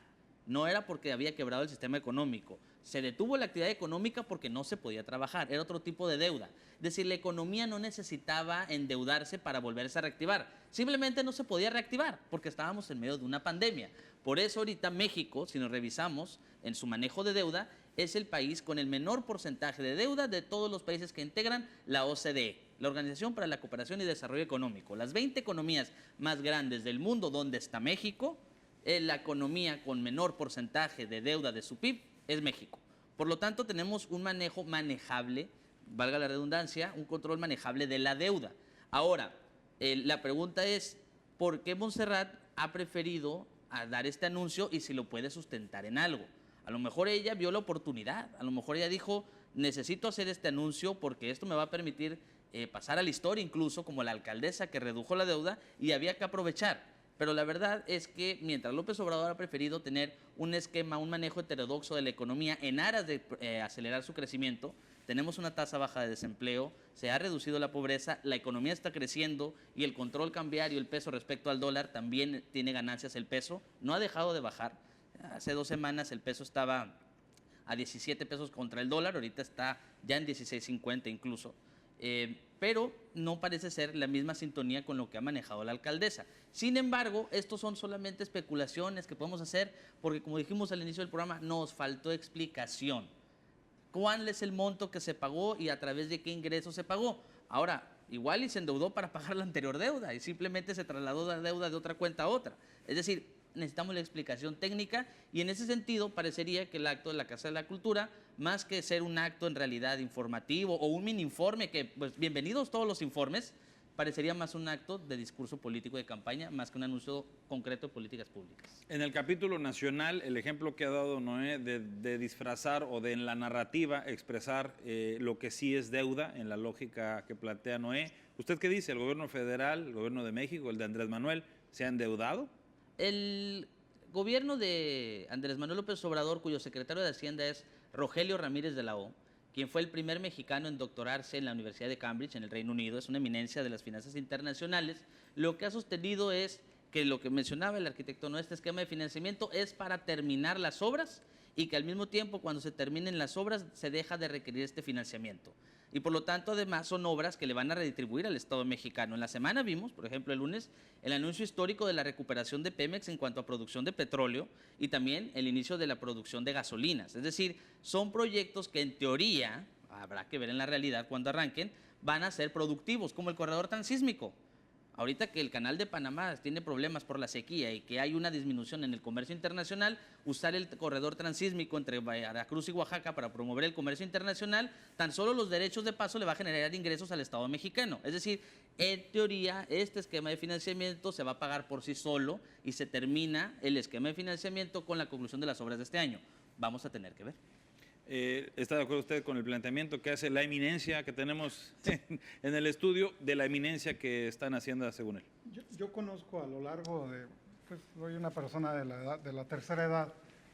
No era porque había quebrado el sistema económico. Se detuvo la actividad económica porque no se podía trabajar. Era otro tipo de deuda. Es decir, la economía no necesitaba endeudarse para volverse a reactivar. Simplemente no se podía reactivar porque estábamos en medio de una pandemia. Por eso ahorita México, si nos revisamos en su manejo de deuda, es el país con el menor porcentaje de deuda de todos los países que integran la OCDE, la Organización para la Cooperación y Desarrollo Económico. Las 20 economías más grandes del mundo, donde está México, la economía con menor porcentaje de deuda de su PIB es México. Por lo tanto, tenemos un manejo manejable, valga la redundancia, un control manejable de la deuda. Ahora, la pregunta es, ¿por qué Montserrat ha preferido dar este anuncio y si lo puede sustentar en algo? A lo mejor ella vio la oportunidad, a lo mejor ella dijo, necesito hacer este anuncio porque esto me va a permitir pasar a la historia incluso como la alcaldesa que redujo la deuda y había que aprovechar. Pero la verdad es que mientras López Obrador ha preferido tener un esquema, un manejo heterodoxo de la economía en aras de acelerar su crecimiento, tenemos una tasa baja de desempleo, se ha reducido la pobreza, la economía está creciendo y el control cambiario, el peso respecto al dólar, también tiene ganancias el peso, no ha dejado de bajar. Hace 2 semanas el peso estaba a 17 pesos contra el dólar, ahorita está ya en 16.50 incluso. Pero no parece ser la misma sintonía con lo que ha manejado la alcaldesa. Sin embargo, estos son solamente especulaciones que podemos hacer porque, como dijimos al inicio del programa, nos faltó explicación. ¿Cuál es el monto que se pagó y a través de qué ingreso se pagó? Ahora, igual y se endeudó para pagar la anterior deuda y simplemente se trasladó la deuda de otra cuenta a otra. Es decir, necesitamos la explicación técnica y en ese sentido parecería que el acto de la Casa de la Cultura, más que ser un acto en realidad informativo o un mini informe, que pues bienvenidos todos los informes, parecería más un acto de discurso político de campaña más que un anuncio concreto de políticas públicas. En el capítulo nacional, el ejemplo que ha dado Noé de disfrazar o de en la narrativa expresar lo que sí es deuda en la lógica que plantea Noé. ¿Usted qué dice? ¿El gobierno federal, el gobierno de México, el de Andrés Manuel, se ha endeudado? El gobierno de Andrés Manuel López Obrador, cuyo secretario de Hacienda es Rogelio Ramírez de la O, quien fue el primer mexicano en doctorarse en la Universidad de Cambridge, en el Reino Unido, es una eminencia de las finanzas internacionales, lo que ha sostenido es que lo que mencionaba el arquitecto, ¿no? Este esquema de financiamiento es para terminar las obras y que al mismo tiempo, cuando se terminen las obras, se deja de requerir este financiamiento. Y por lo tanto, además, son obras que le van a redistribuir al Estado mexicano. En la semana vimos, por ejemplo, el lunes, el anuncio histórico de la recuperación de Pemex en cuanto a producción de petróleo y también el inicio de la producción de gasolinas. Es decir, son proyectos que en teoría, habrá que ver en la realidad cuando arranquen, van a ser productivos, como el corredor transísmico. Ahorita que el canal de Panamá tiene problemas por la sequía y que hay una disminución en el comercio internacional, usar el corredor transísmico entre Veracruz y Oaxaca para promover el comercio internacional, tan solo los derechos de paso le va a generar ingresos al Estado mexicano. Es decir, en teoría, este esquema de financiamiento se va a pagar por sí solo y se termina el esquema de financiamiento con la conclusión de las obras de este año. Vamos a tener que ver. ¿Está de acuerdo usted con el planteamiento que hace la eminencia que tenemos en el estudio de la eminencia que están haciendo según él? Yo conozco a lo largo de, pues soy una persona de la tercera edad,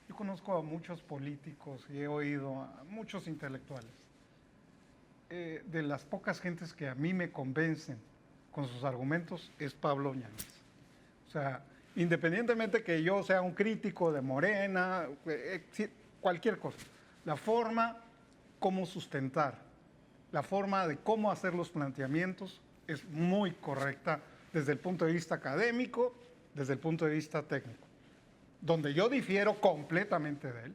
yo conozco a muchos políticos y he oído a muchos intelectuales. De las pocas gentes que a mí me convencen con sus argumentos es Pablo Yáñez. O sea, independientemente que yo sea un crítico de Morena, cualquier cosa. La forma cómo sustentar, la forma de cómo hacer los planteamientos es muy correcta desde el punto de vista académico, desde el punto de vista técnico. Donde yo difiero completamente de él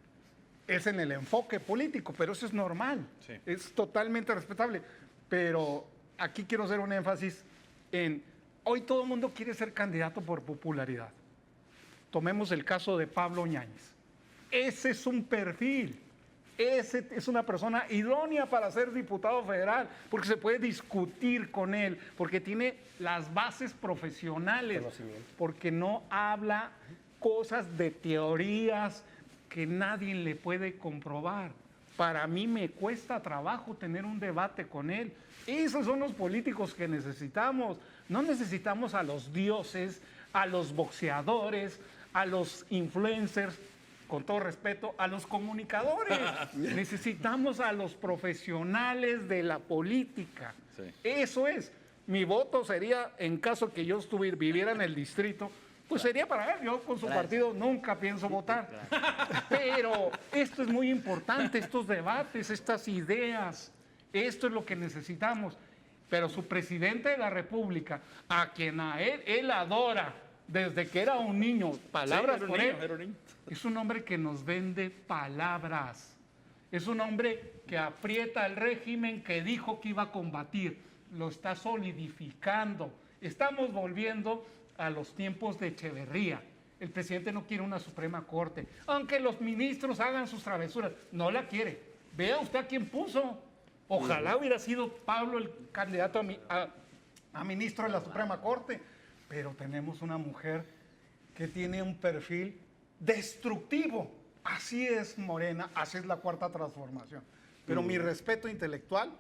es en el enfoque político, pero eso es normal, sí. Es totalmente respetable. Pero aquí quiero hacer un énfasis en, hoy todo el mundo quiere ser candidato por popularidad. Tomemos el caso de Pablo Yáñez. Ese es un perfil. Ese es una persona idónea para ser diputado federal, porque se puede discutir con él, porque tiene las bases profesionales, porque no habla cosas de teorías que nadie le puede comprobar. Para mí me cuesta trabajo tener un debate con él. Esos son los políticos que necesitamos. No necesitamos a los dioses, a los boxeadores, a los influencers, con todo respeto, a los comunicadores. Necesitamos a los profesionales de la política. Sí. Eso es. Mi voto sería, en caso que yo viviera en el distrito, pues sería para él. Yo con su partido nunca pienso votar. Pero esto es muy importante, estos debates, estas ideas. Esto es lo que necesitamos. Pero su presidente de la República, a quien él adora desde que era un niño, palabras sí, por él, es un hombre que nos vende palabras. Es un hombre que aprieta el régimen que dijo que iba a combatir. Lo está solidificando. Estamos volviendo a los tiempos de Echeverría. El presidente no quiere una Suprema Corte. Aunque los ministros hagan sus travesuras, no la quiere. Vea usted a quién puso. Ojalá hubiera sido Pablo el candidato a ministro de la Suprema Corte. Pero tenemos una mujer que tiene un perfil destructivo. Así es Morena, así es la Cuarta Transformación. Pero mi respeto intelectual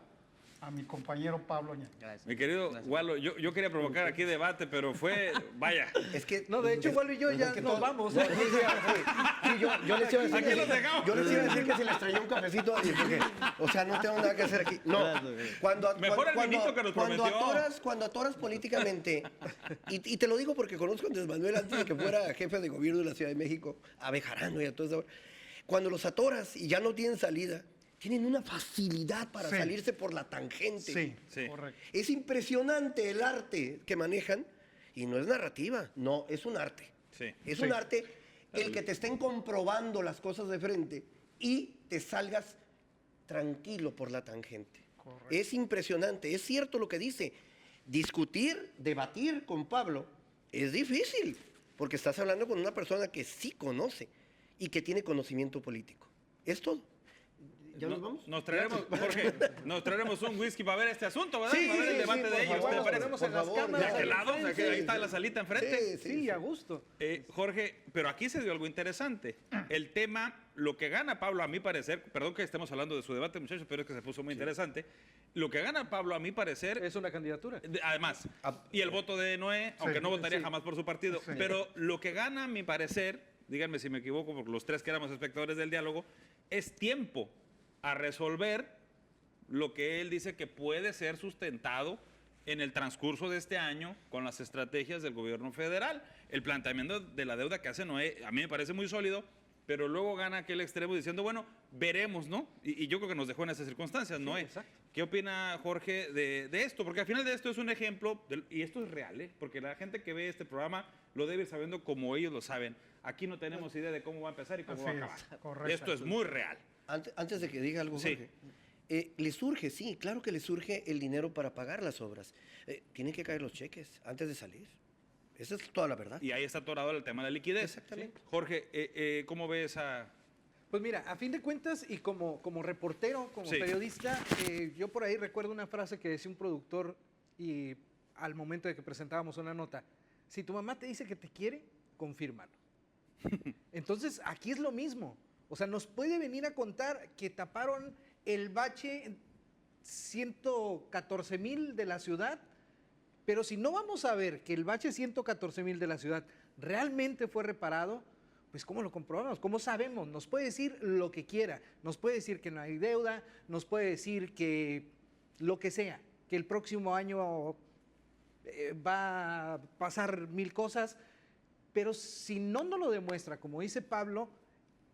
a mi compañero Pablo Oñate. Gracias. Mi querido Gracias. Walo, yo quería provocar aquí debate, pero fue, vaya. Es que... No, de hecho, Walo y yo ya que nos todo- vamos. No, sí, yo les iba a decir Aquí los dejamos. yo les iba a decir que si les traía un cafecito, porque, o sea, no tengo nada que hacer aquí. No, Mejor el vinito que nos prometió. cuando atoras políticamente, y te lo digo porque conozco a Andrés Manuel antes de que fuera jefe de gobierno de la Ciudad de México, a Bejarano y a todo eso. Cuando los atoras y ya no tienen salida, tienen una facilidad para Sí. salirse por la tangente. Sí, Sí. correcto. Es impresionante el arte que manejan y no es narrativa, no, es un arte. Sí. Es Sí. un arte el que te estén comprobando las cosas de frente y te salgas tranquilo por la tangente. Correcto. Es impresionante, es cierto lo que dice. Discutir, debatir con Pablo es difícil, porque estás hablando con una persona que sí conoce y que tiene conocimiento político. Es todo. ¿Ya nos vamos? Nos traeremos, Jorge, nos traeremos un whisky para ver este asunto, ¿verdad? Sí, para ver el sí, debate sí, de por ellos. favor, ¿Te parece? Tenemos por en las favor, cámaras ¿De ya. qué al lado? frente. Ahí está la salita enfrente. Sí, a gusto. Jorge, pero aquí se dio algo interesante. El tema, lo que gana Pablo, a mi parecer, perdón que estemos hablando de su debate, muchachos, pero es que se puso muy interesante. Lo que gana Pablo, a mi parecer, Es una candidatura. además, y el voto de Noé, aunque no votaría jamás por su partido, Sí. pero lo que gana, a mi parecer, díganme si me equivoco, porque los tres que éramos espectadores del diálogo, es tiempo a resolver lo que él dice que puede ser sustentado en el transcurso de este año con las estrategias del gobierno federal. El planteamiento de la deuda que hace Noé a mí me parece muy sólido, pero luego gana aquel extremo diciendo, bueno, veremos, ¿no? Y yo creo que nos dejó en esas circunstancias, Noé. exacto. ¿Qué opina Jorge de esto? Porque al final de esto es un ejemplo, y esto es real, ¿eh? Porque la gente que ve este programa lo debe ir sabiendo como ellos lo saben. Aquí no tenemos idea de cómo va a empezar y cómo va a Así acabar. es, correcto. Esto es muy real. Antes de que diga algo, Sí. Jorge, le surge, sí, claro que le surge el dinero para pagar las obras. Tienen que caer los cheques antes de salir. Esa es toda la verdad. Y ahí está atorado el tema de la liquidez. Exactamente. Jorge, ¿cómo ves esa...? Pues mira, a fin de cuentas y como reportero, como Sí. periodista, yo por ahí recuerdo una frase que decía un productor y al momento de que presentábamos una nota, si tu mamá te dice que te quiere, confírmalo. Entonces, aquí es lo mismo. O sea, nos puede venir a contar que taparon el bache 114,000 de la ciudad, pero si no vamos a ver que el bache 114,000 de la ciudad realmente fue reparado, pues ¿cómo lo comprobamos? ¿Cómo sabemos? Nos puede decir lo que quiera. Nos puede decir que no hay deuda, nos puede decir que lo que sea, que el próximo año va a pasar 1000 cosas, pero si no nos lo demuestra, como dice Pablo,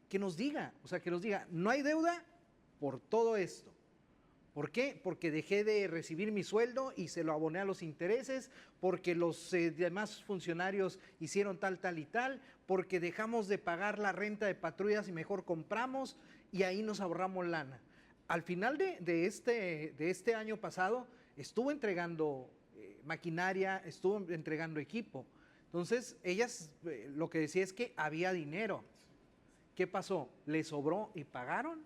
que nos diga, o sea, que nos diga, no hay deuda por todo esto. ¿Por qué? Porque dejé de recibir mi sueldo y se lo aboné a los intereses, porque los demás funcionarios hicieron tal, tal y tal, porque dejamos de pagar la renta de patrullas y mejor compramos y ahí nos ahorramos lana. Al final de este año pasado estuvo entregando maquinaria, estuvo entregando equipo. Entonces, ellas lo que decía es que había dinero. ¿Qué pasó? ¿Le sobró y pagaron?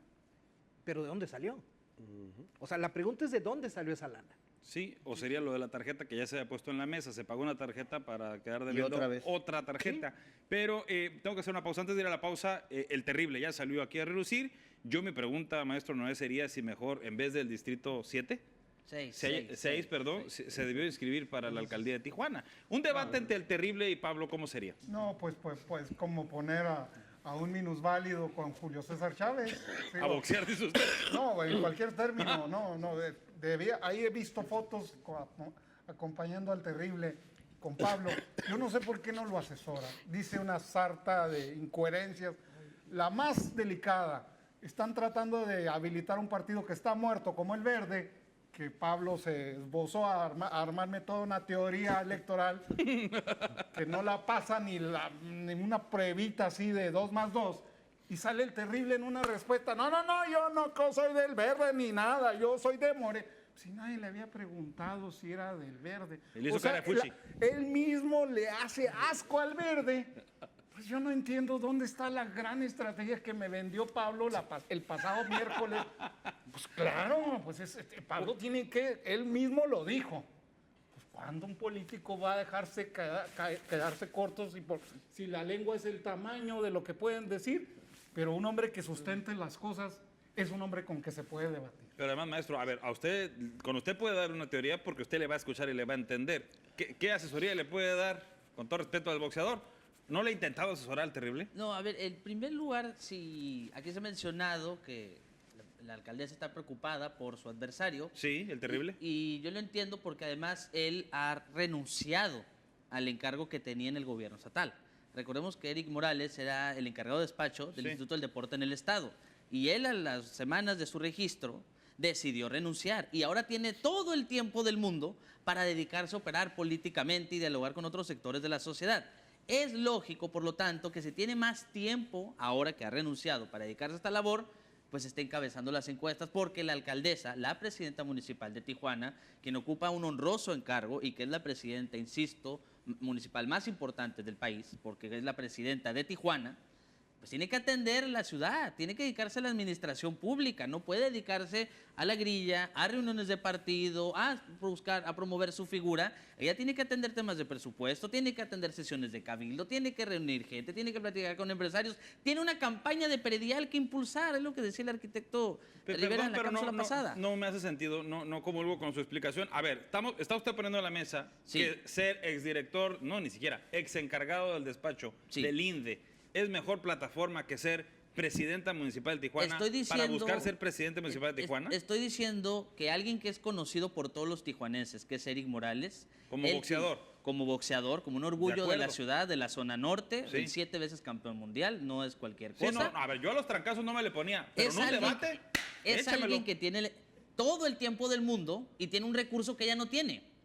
¿Pero de dónde salió? O sea, la pregunta es de dónde salió esa lana. Sí, o sería lo de la tarjeta que ya se había puesto en la mesa. Se pagó una tarjeta para quedar debiendo otra vez. otra tarjeta. Pero tengo que hacer una pausa. Antes de ir a la pausa, el terrible ya salió aquí a relucir. Yo mi pregunta, maestro Noé, sería si mejor, en vez del distrito 7, 6, perdón, se debió inscribir para la alcaldía de Tijuana. Un debate entre el terrible y Pablo, ¿cómo sería? No, pues como poner a un minusválido con Julio César Chávez. Sí, A boxear, dice usted. No, en cualquier término, ahí he visto fotos acompañando al terrible con Pablo. Yo no sé por qué no lo asesora. Dice una sarta de incoherencias. La más delicada, están tratando de habilitar un partido que está muerto, como el Verde, que Pablo se esbozó a armarme toda una teoría electoral que no la pasa ni una pruebita así de 2 más 2. Y sale el terrible en una respuesta, no, yo no soy del Verde ni nada, yo soy de More. Si nadie le había preguntado si era del Verde. Él hizo cara de fuchi. Él mismo le hace asco al Verde. Pues yo no entiendo dónde está la gran estrategia que me vendió Pablo el pasado miércoles. Pues claro, pues Pablo tiene que, él mismo lo dijo. Pues ¿cuándo un político va a dejarse quedarse corto si la lengua es el tamaño de lo que pueden decir? Pero un hombre que sustente las cosas es un hombre con que se puede debatir. Pero además, maestro, a ver, con usted puede dar una teoría porque usted le va a escuchar y le va a entender. ¿Qué asesoría le puede dar, con todo respeto al boxeador? ¿No le ha intentado asesorar al Terrible? No, a ver, en primer lugar, si aquí se ha mencionado que la alcaldesa está preocupada por su adversario. Sí, el Terrible. Y yo lo entiendo porque además él ha renunciado al encargo que tenía en el gobierno estatal. Recordemos que Eric Morales era el encargado de despacho del Sí. Instituto del Deporte en el Estado. Y él a las semanas de su registro decidió renunciar. Y ahora tiene todo el tiempo del mundo para dedicarse a operar políticamente y dialogar con otros sectores de la sociedad. Es lógico, por lo tanto, que si tiene más tiempo, ahora que ha renunciado para dedicarse a esta labor, pues esté encabezando las encuestas, porque la alcaldesa, la presidenta municipal de Tijuana, quien ocupa un honroso encargo y que es la presidenta, insisto, municipal más importante del país, porque es la presidenta de Tijuana, pues tiene que atender la ciudad, tiene que dedicarse a la administración pública, no puede dedicarse a la grilla, a reuniones de partido, a buscar, a promover su figura. Ella tiene que atender temas de presupuesto, tiene que atender sesiones de cabildo, tiene que reunir gente, tiene que platicar con empresarios, tiene una campaña de predial que impulsar, es lo que decía el arquitecto Rivera en la cápsula pasada. No me hace sentido, no comulgo con su explicación. A ver, está usted poniendo en la mesa Sí. que ser exdirector, no, ni siquiera, exencargado del despacho Sí. del INDE es mejor plataforma que ser presidenta municipal de Tijuana Estoy diciendo, para buscar ser presidente municipal de Tijuana. Estoy diciendo que alguien que es conocido por todos los tijuanenses, que es Eric Morales. Como él- boxeador. Como boxeador, como un orgullo de acuerdo. la ciudad, de la zona norte, Sí. 7 veces campeón mundial, no es cualquier Sí, cosa. no, a ver, yo a los trancazos no me le ponía, pero es en un alguien, debate, es échamelo. alguien que tiene todo el tiempo del mundo y tiene un recurso que ella no tiene.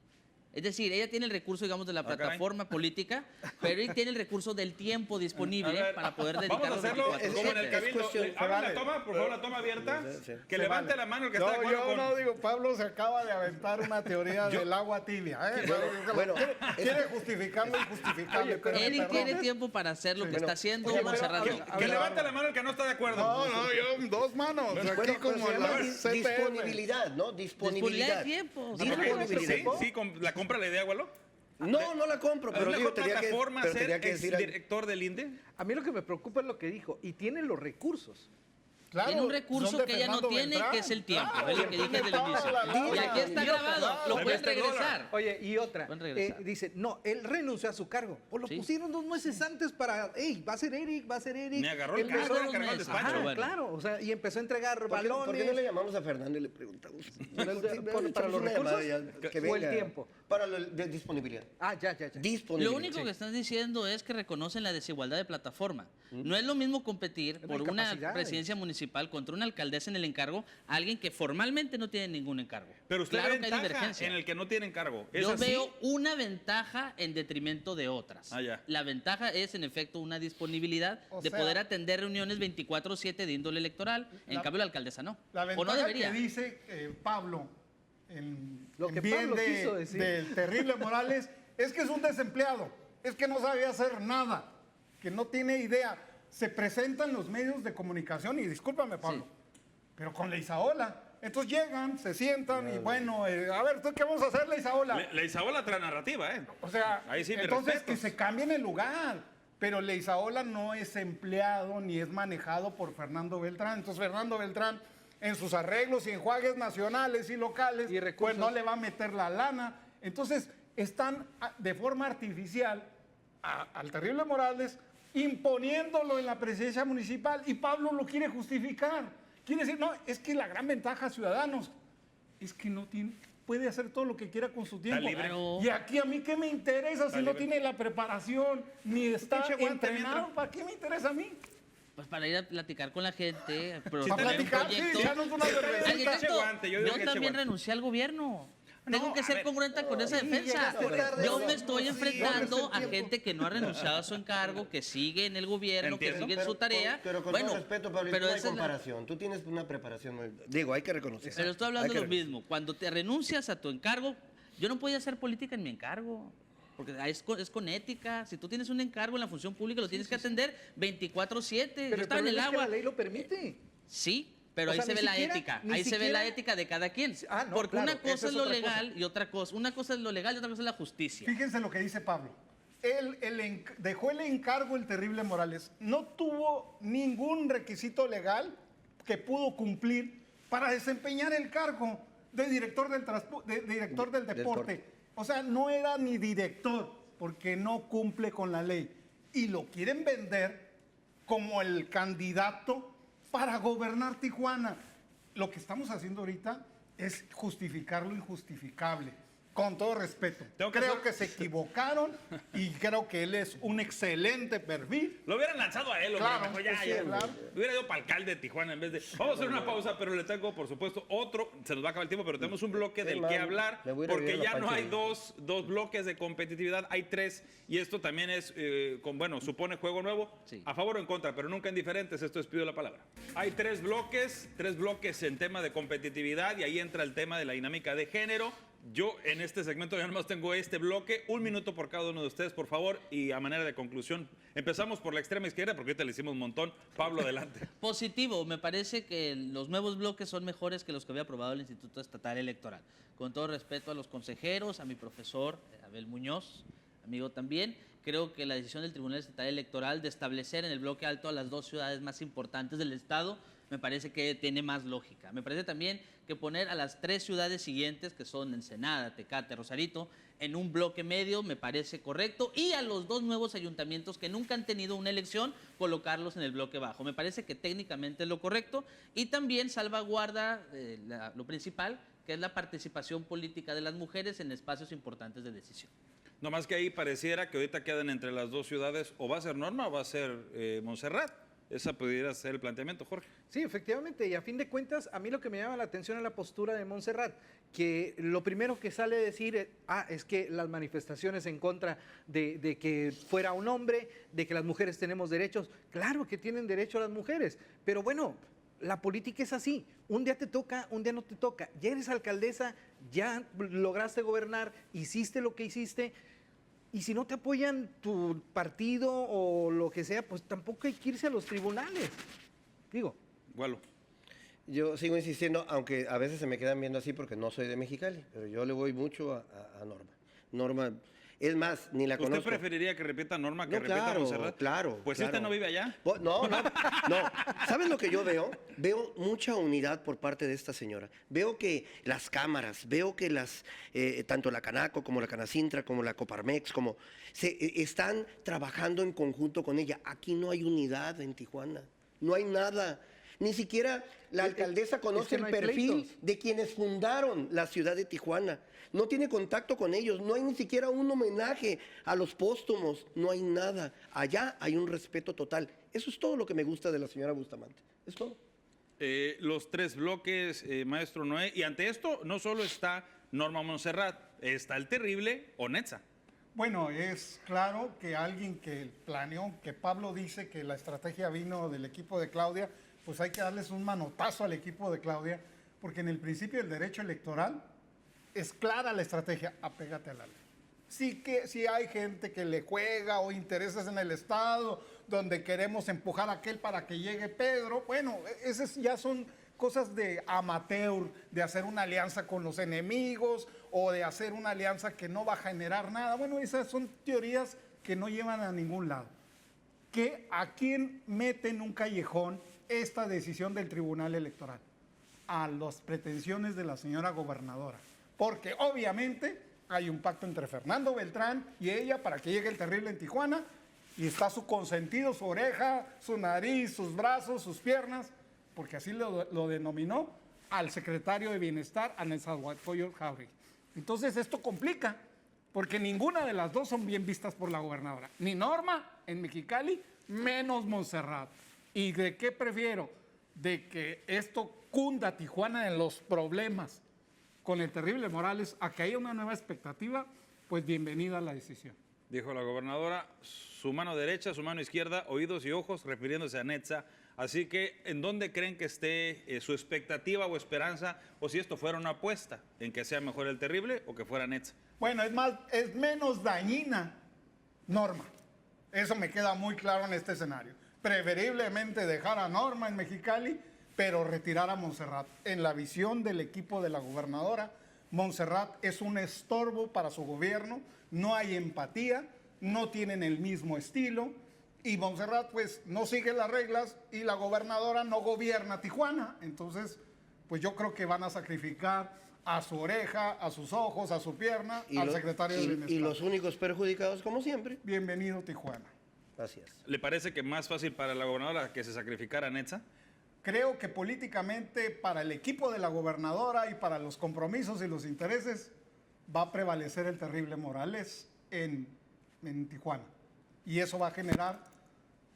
Es decir, ella tiene el recurso, digamos, de la caray. plataforma política, pero él tiene el recurso del tiempo A disponible ver, para poder vamos dedicar a los hacerlo 24 como en el es cabildo. cuestión- Abre la vale. toma, por favor, la toma abierta. Sí. Que Se levante vale. la mano el que está de No, acuerdo yo con... no digo, Pablo se acaba de aventar una teoría del agua tibia. Bueno, quiere justificar lo injustificable. espérame, Eric perdón. tiene tiempo para hacer lo que Bueno, está haciendo oye, Monserrat pero, Rojo. a Que ver, levante la mano el que no está de acuerdo. No, yo dos manos. Aquí Bueno, pero como se llama la CPM. disponibilidad, ¿no? Disponibilidad de tiempo. Disponibilidad. Sí, la compra la idea, Gualo. No la compro, ¿Es pero digo, mejor tenía que, plataforma pero ser tenía que decir algo. exdirector del INDE? A mí lo que me preocupa es lo que dijo. Y tiene los recursos. Claro, Tiene un son recurso de que ella no Fernando tiene, Beltrán. que es el tiempo. Claro, Es lo que dije tiene desde el toda inicio. la Y lana. aquí está grabado, lo Ahí pueden está el dólar. regresar. Oye, y otra. Pueden regresar. Dice, no, él renunció a su cargo. Pues lo Sí. pusieron 2 meses antes para, hey, va a ser Eric, va a ser Eric. Me agarró el Él cargo, empezó- le cargó el meses. despacho. Ajá, bueno. Claro, o sea, y empezó a entregar ¿Por qué balones. no le llamamos a Fernando y le preguntamos? ¿Para los Una recursos? llamada ya, que ¿O el venga. tiempo? Para la de disponibilidad. Ah, ya. Disponibilidad. Lo único que están diciendo es que reconocen la desigualdad de plataforma. No es lo mismo competir No hay por una capacidades. presidencia municipal contra una alcaldesa en el encargo a alguien que formalmente no tiene ningún encargo. Pero usted claro ve que hay ventaja divergencia. en el que no tiene encargo. ¿Es Yo así? veo una ventaja en detrimento de otras. Ah, ya. La ventaja es, en efecto, una disponibilidad O de sea, poder atender reuniones 24/7 de índole electoral. En la- cambio, la alcaldesa no. La o no ventaja debería. que dice Pablo en, Lo en que bien Pablo quiso decir. del terrible Morales es que es un desempleado, es que no sabe hacer nada, que no tiene idea. Se presenta en los medios de comunicación, y discúlpame Pablo, pero con la Isaola. Entonces llegan, se sientan y bueno, a ver, ¿tú qué vamos a hacer, la Isaola? Le hizo la narrativa, ¿eh? O sea, Ahí sí, mis entonces respetos. que se cambien el lugar. Pero Leizaola no es empleado ni es manejado por Fernando Beltrán. Entonces Fernando Beltrán, en sus arreglos y enjuagues nacionales y locales, Y recursos. pues no le va a meter la lana. Entonces están de forma artificial al terrible Morales imponiéndolo en la presidencia municipal, y Pablo lo quiere justificar. Quiere decir, no, es que la gran ventaja, ciudadanos, es que no tiene, puede hacer todo lo que quiera con su tiempo. libre. Claro. Y aquí a mí qué me interesa si no libre. tiene la preparación ni está Pinche guante entrenado. mientras. ¿Para qué me interesa a mí? Pues para ir a platicar con la gente, pero Para tener un platicar, sí, proyecto. echarnos una cervecita. Arquitecto, guante, yo digo yo que eche también guante. renuncié al gobierno. No, Tengo que a ser ver. congruente con esa defensa. llegaste tarde, Yo no, me estoy sí, enfrentando no, no es a el tiempo. gente que no ha renunciado a su encargo, que sigue en el gobierno, que Entiendo. sigue en su tarea. Pero con bueno, todo respeto, Pablo, pero no hay esa es la- comparación. Tú tienes una preparación muy... Digo, hay que reconocer. Pero estoy hablando Hay de que lo mismo. Cuando te renuncias a tu encargo, yo no podía hacer política en mi encargo. Porque es con ética. Si tú tienes un encargo en la función pública, lo tienes que atender 24/7. Yo Pero estaba en el problema es que agua. la ley lo permite. Sí, pero O ahí sea, se ni ve la siquiera- ética. ni Ahí se ve siquiera- la ética de cada quien. Ah, no, Porque claro, una cosa eso es es lo otra legal y otra cosa. Una cosa es lo legal y otra cosa es la justicia. Fíjense lo que dice Pablo. Dejó el encargo el terrible Morales. No tuvo ningún requisito legal que pudo cumplir para desempeñar el cargo de director del deporte. O sea, no era ni director porque no cumple con la ley. Y lo quieren vender como el candidato para gobernar Tijuana. Lo que estamos haciendo ahorita es justificar lo injustificable. Con todo respeto. Creo que se equivocaron y creo que él es un excelente perfil. Lo hubieran lanzado a él, Claro, mejor ya, sí, ya. claro. Hubiera ido para alcalde de Tijuana en vez de. Vamos a hacer una pausa, pero le tengo, por supuesto, otro. Se nos va a acabar el tiempo, pero tenemos un bloque del que hablar. Porque ya no hay dos bloques de competitividad, hay tres. Y esto también es, supone juego nuevo. Sí. A favor o en contra, pero nunca indiferentes. Esto es pido la palabra. Hay tres bloques en tema de competitividad y ahí entra el tema de la dinámica de género. Yo en este segmento ya nomás tengo este bloque, 1 minuto por cada uno de ustedes, por favor, y a manera de conclusión, empezamos por la extrema izquierda, porque ahorita le hicimos un montón. Pablo, adelante. Positivo, me parece que los nuevos bloques son mejores que los que había aprobado el Instituto Estatal Electoral. Con todo respeto a los consejeros, a mi profesor Abel Muñoz, amigo también, creo que la decisión del Tribunal Estatal Electoral de establecer en el bloque alto a las 2 ciudades más importantes del estado me parece que tiene más lógica. Me parece también que poner a las 3 ciudades siguientes, que son Ensenada, Tecate, Rosarito, en un bloque medio me parece correcto, y a los 2 nuevos ayuntamientos que nunca han tenido una elección, colocarlos en el bloque bajo. Me parece que técnicamente es lo correcto, y también salvaguarda lo principal, que es la participación política de las mujeres en espacios importantes de decisión. No más que ahí pareciera que ahorita quedan entre las 2 ciudades, o va a ser Norma o va a ser Montserrat. Esa pudiera ser el planteamiento, Jorge. Sí, efectivamente, y a fin de cuentas, a mí lo que me llama la atención es la postura de Montserrat, que lo primero que sale a decir es que las manifestaciones en contra de que fuera un hombre, de que las mujeres tenemos derechos. Claro que tienen derecho las mujeres, pero bueno, la política es así. Un día te toca, un día no te toca. Ya eres alcaldesa, ya lograste gobernar, hiciste lo que hiciste. Y si no te apoyan tu partido o lo que sea, pues tampoco hay que irse a los tribunales. Digo. Gualo. Yo sigo insistiendo, aunque a veces se me quedan viendo así porque no soy de Mexicali, pero yo le voy mucho a Norma. Norma, es más, ni la conozco. ¿Usted preferiría que repita Norma que No, repita claro, Montserrat? claro, Pues claro. usted no vive allá. No. ¿Sabes lo que yo veo? Veo mucha unidad por parte de esta señora. Veo que las cámaras, veo que tanto la Canaco como la Canacintra, como la Coparmex, están trabajando en conjunto con ella. Aquí no hay unidad en Tijuana, no hay nada. Ni siquiera la alcaldesa conoce no hay el perfil pleitos. de quienes fundaron la ciudad de Tijuana. No tiene contacto con ellos, no hay ni siquiera un homenaje a los póstumos, no hay nada. Allá hay un respeto total. Eso es todo lo que me gusta de la señora Bustamante. Es todo. Los 3 bloques, maestro Noé, y ante esto no solo está Norma Montserrat, está el terrible Onetza. Bueno, es claro que alguien que planeó, que Pablo dice que la estrategia vino del equipo de Claudia, pues hay que darles un manotazo al equipo de Claudia, porque en el principio del derecho electoral es clara la estrategia, apégate a la ley. Sí que si hay gente que le juega o intereses en el Estado, donde queremos empujar a aquel para que llegue Pedro, bueno, esas ya son cosas de amateur, de hacer una alianza con los enemigos o de hacer una alianza que no va a generar nada. Bueno, esas son teorías que no llevan a ningún lado. Que ¿a quién mete en un callejón esta decisión del Tribunal Electoral? A las pretensiones de la señora gobernadora. Porque obviamente hay un pacto entre Fernando Beltrán y ella para que llegue el terrible en Tijuana y está su consentido, su oreja, su nariz, sus brazos, sus piernas, porque así lo denominó al secretario de Bienestar, a Nezahualcóyotl Jáuregui. Entonces esto complica, porque ninguna de las dos son bien vistas por la gobernadora. Ni Norma en Mexicali, menos Montserrat. ¿Y de qué prefiero? De que esto cunda Tijuana en los problemas con el terrible Morales, a que haya una nueva expectativa, pues bienvenida a la decisión. Dijo la gobernadora, su mano derecha, su mano izquierda, oídos y ojos, refiriéndose a Netza. Así que, ¿en dónde creen que esté su expectativa o esperanza? O si esto fuera una apuesta, en que sea mejor el terrible o que fuera Netza. Bueno, es menos dañina Norma. Eso me queda muy claro en este escenario. Preferiblemente dejar a Norma en Mexicali, pero retirar a Montserrat. En la visión del equipo de la gobernadora, Montserrat es un estorbo para su gobierno, no hay empatía, no tienen el mismo estilo, Y Montserrat pues no sigue las reglas y la gobernadora no gobierna Tijuana. Entonces, pues yo creo que van a sacrificar a su oreja, a sus ojos, a su pierna, al secretario de Bienestar. Y los únicos perjudicados, como siempre. Bienvenido Tijuana. Así es. ¿Le parece que más fácil para la gobernadora que se sacrificara a Netza? Creo que políticamente para el equipo de la gobernadora y para los compromisos y los intereses va a prevalecer el terrible Morales en Tijuana. Y eso va a generar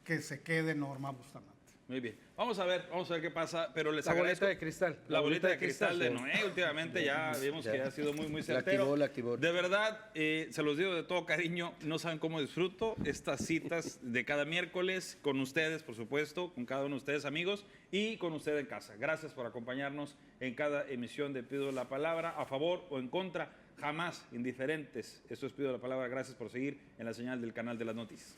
que se quede Norma Bustamante. Muy bien. Vamos a ver qué pasa, pero les La agradezco. boleta de cristal. La boleta de cristal de sí. Noé, últimamente ya vimos que ha sido muy, muy La certero. activó. De verdad, se los digo de todo cariño, no saben cómo disfruto estas citas de cada miércoles con ustedes, por supuesto, con cada uno de ustedes, amigos, y con usted en casa. Gracias por acompañarnos en cada emisión de Pido la Palabra, a favor o en contra, jamás indiferentes. Esto es Pido la Palabra. Gracias por seguir en la señal del canal de las noticias.